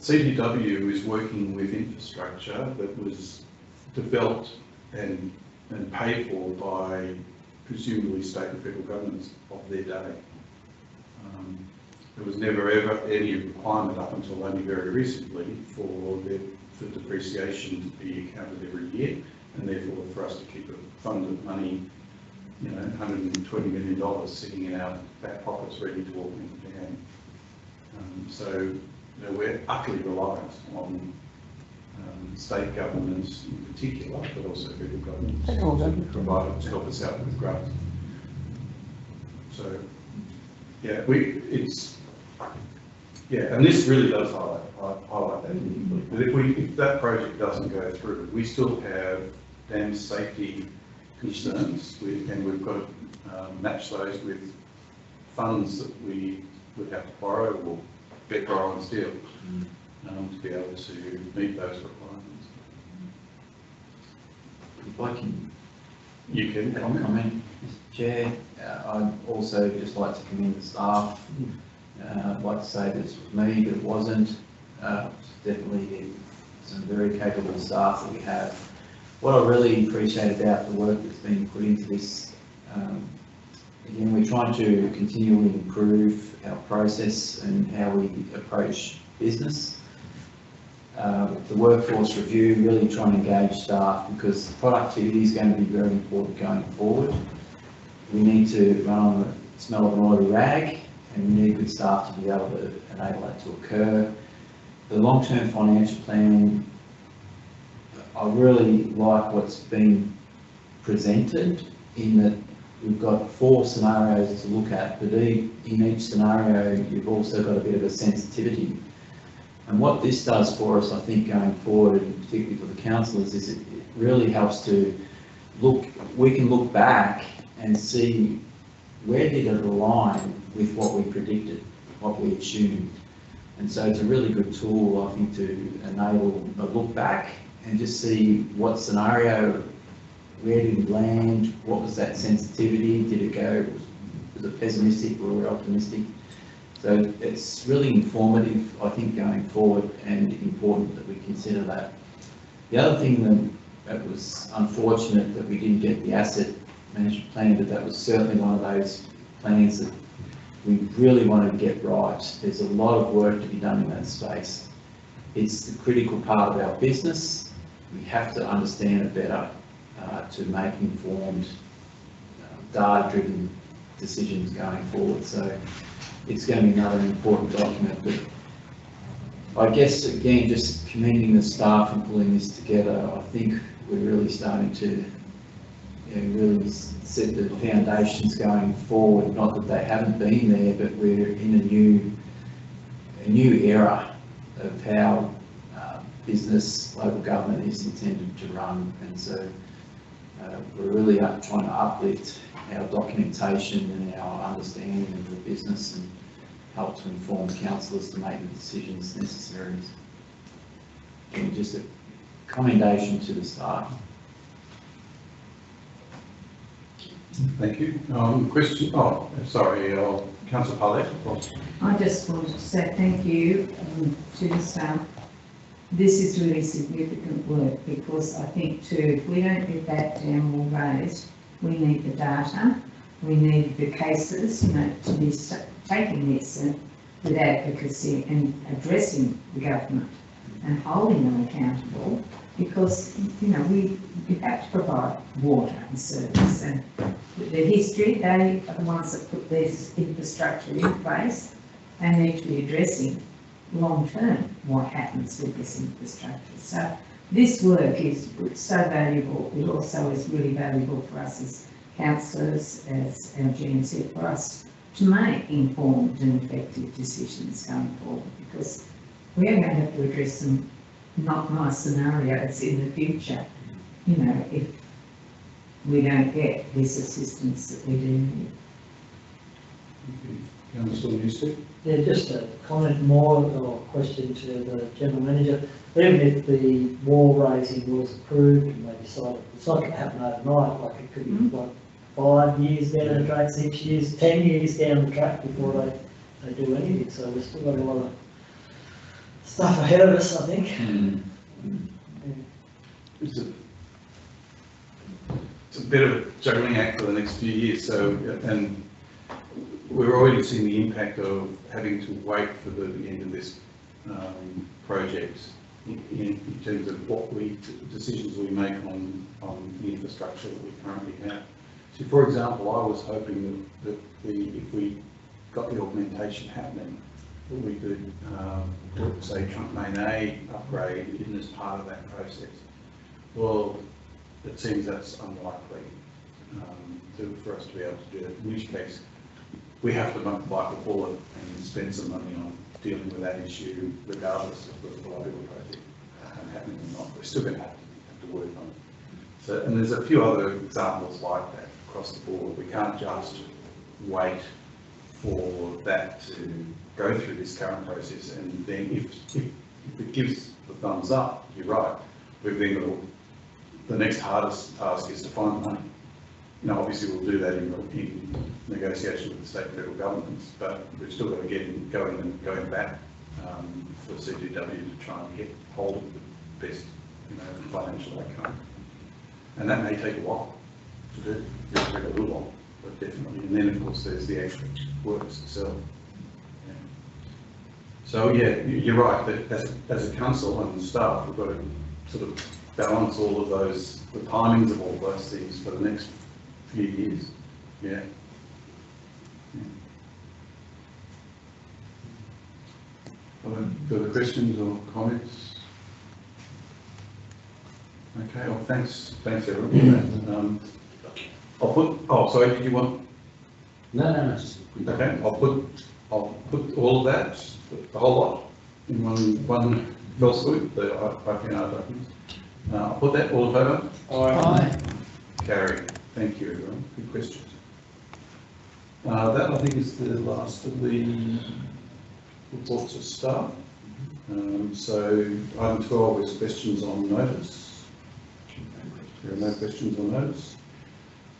CTW is working with infrastructure that was developed and paid for by presumably state and federal governments of their day. There was never ever any requirement up until only very recently for depreciation to be accounted every year, and therefore for us to keep a fund of money, you know, $120 million sitting in our back pockets ready to walk into the game. So, you know, we're utterly reliant on state governments in particular, but also federal governments to provide to help us out with grants. So, yeah, and this really does highlight that. But if that project doesn't go through, we still have dam safety concerns, and we've got to match those with funds that we would have to borrow or borrow and steal to be able to meet those requirements. If I can You can comment, Mr Chair, I'd also just like to commend the staff. I'd like to say that it's with me, but it wasn't. Definitely some very capable staff that we have. What I really appreciate about the work that's been put into this, again, we're trying to continually improve our process and how we approach business. The workforce review, really trying to engage staff because productivity is going to be very important going forward. We need to run on the smell of an oily rag, and we need good staff to be able to enable that to occur. The long-term financial plan, I really like what's been presented in that we've got 4 scenarios to look at, but in each scenario you've also got a bit of a sensitivity. And what this does for us, I think, going forward, and particularly for the councillors, is it really helps to look, we can look back and see where did it align with what we predicted, what we assumed. And so it's a really good tool, I think, to enable a look back and just see what scenario, where did it land, what was that sensitivity, did it go, was it pessimistic or optimistic? So it's really informative, I think, going forward, and important that we consider that. The other thing that was unfortunate that we didn't get the asset management plan, but that was certainly one of those plans that we really wanted to get right. There's a lot of work to be done in that space. It's the critical part of our business. We have to understand it better to make informed, data-driven decisions going forward. So it's going to be another important document. But I guess, again, just commending the staff and pulling this together, I think we're really starting to really set the foundations going forward. Not that they haven't been there, but we're in a new era of how business, local government is intended to run, and so we're really trying to uplift our documentation and our understanding of the business and help to inform councillors to make the decisions necessary. And just a commendation to the staff. Thank you. Question, Councillor Paulette. I just wanted to say thank you to the staff. This is really significant work because I think too, if we don't get that down more raised, we need the data, we need the cases, to be taking this with advocacy and addressing the government and holding them accountable, because we have to provide water and service, and the history, they are the ones that put this infrastructure in place and need to be addressing long term what happens with this infrastructure. So this work is so valuable. It also is really valuable for us as councillors, as our GMC, for us to make informed and effective decisions going forward, because we are going to have to address some not nice scenarios in the future, if we don't get this assistance that we do need. Councillor Newstead? Yeah, just a comment more or question to the General Manager. Even if the wall raising was approved and they decided it's not going to happen overnight, like it could be 5 years down the track, 6 years, 10 years down the track before they do anything. So we've still got a lot of stuff ahead of us, I think. It's a bit of a juggling act for the next few years. So, and we're already seeing the impact of having to wait for the end of this project in terms of what decisions we make on the infrastructure that we currently have. So, for example, I was hoping that if we got the augmentation happening, that we could say trunk main A upgrade in as part of that process. Well, it seems that's unlikely for us to be able to do that, in which case we have to bite the bullet and spend some money on dealing with that issue regardless of the political project happening or not. We're still going to have to work on it. So, and there's a few other examples like that across the board. We can't just wait for that to go through this current process, and then if it gives the thumbs up, you're right, we've then got the next hardest task is to find the money. Obviously we'll do that in negotiation with the state and federal governments, but we've still got to get going back for CTW to try and get hold of the best, financial outcome. And that may take a while to do, it'll take a little while, but definitely. And then, of course, there's the actual works itself. Yeah. So, yeah, you're right, that as a council and staff, we've got to sort of balance all of those, the timings of all those things for the next few years. Yeah. Further questions or comments? Okay, well, thanks everyone. I'll put, sorry, did you want? No, just. Okay, I'll put all of that, the whole lot, in one fell swoop, the IPR documents. I'll put that, all in favour? Aye. Carried. Thank you, everyone. Good questions. That, I think, is the last of the reports of staff. So item 12 is questions on notice. There are no questions on notice.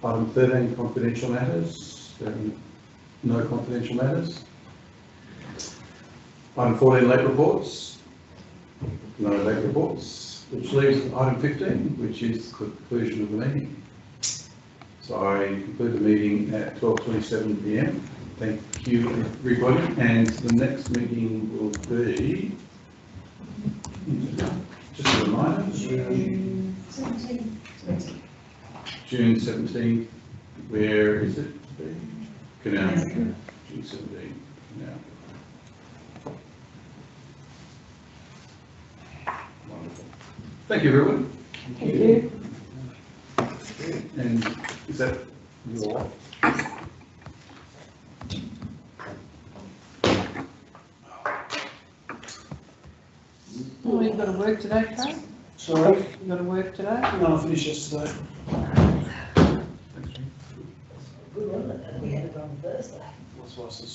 Item 13, confidential matters. There are no confidential matters. Item 14, late reports. No late reports, which leaves item 15, which is the conclusion of the meeting. So I conclude the meeting at 12:27 p.m. Thank you, everybody. And the next meeting will be, just a reminder, June 17th. June 17th. Where is it? Canal. June 17th. Canal. Wonderful. Thank you, everyone. Thank you. And is that your wife? Oh, you've got to work today, Carl? Sorry? You've got to work today? No, I finished yesterday. Thanks, Jim. Good, wasn't it? We had it on Thursday. That's why I said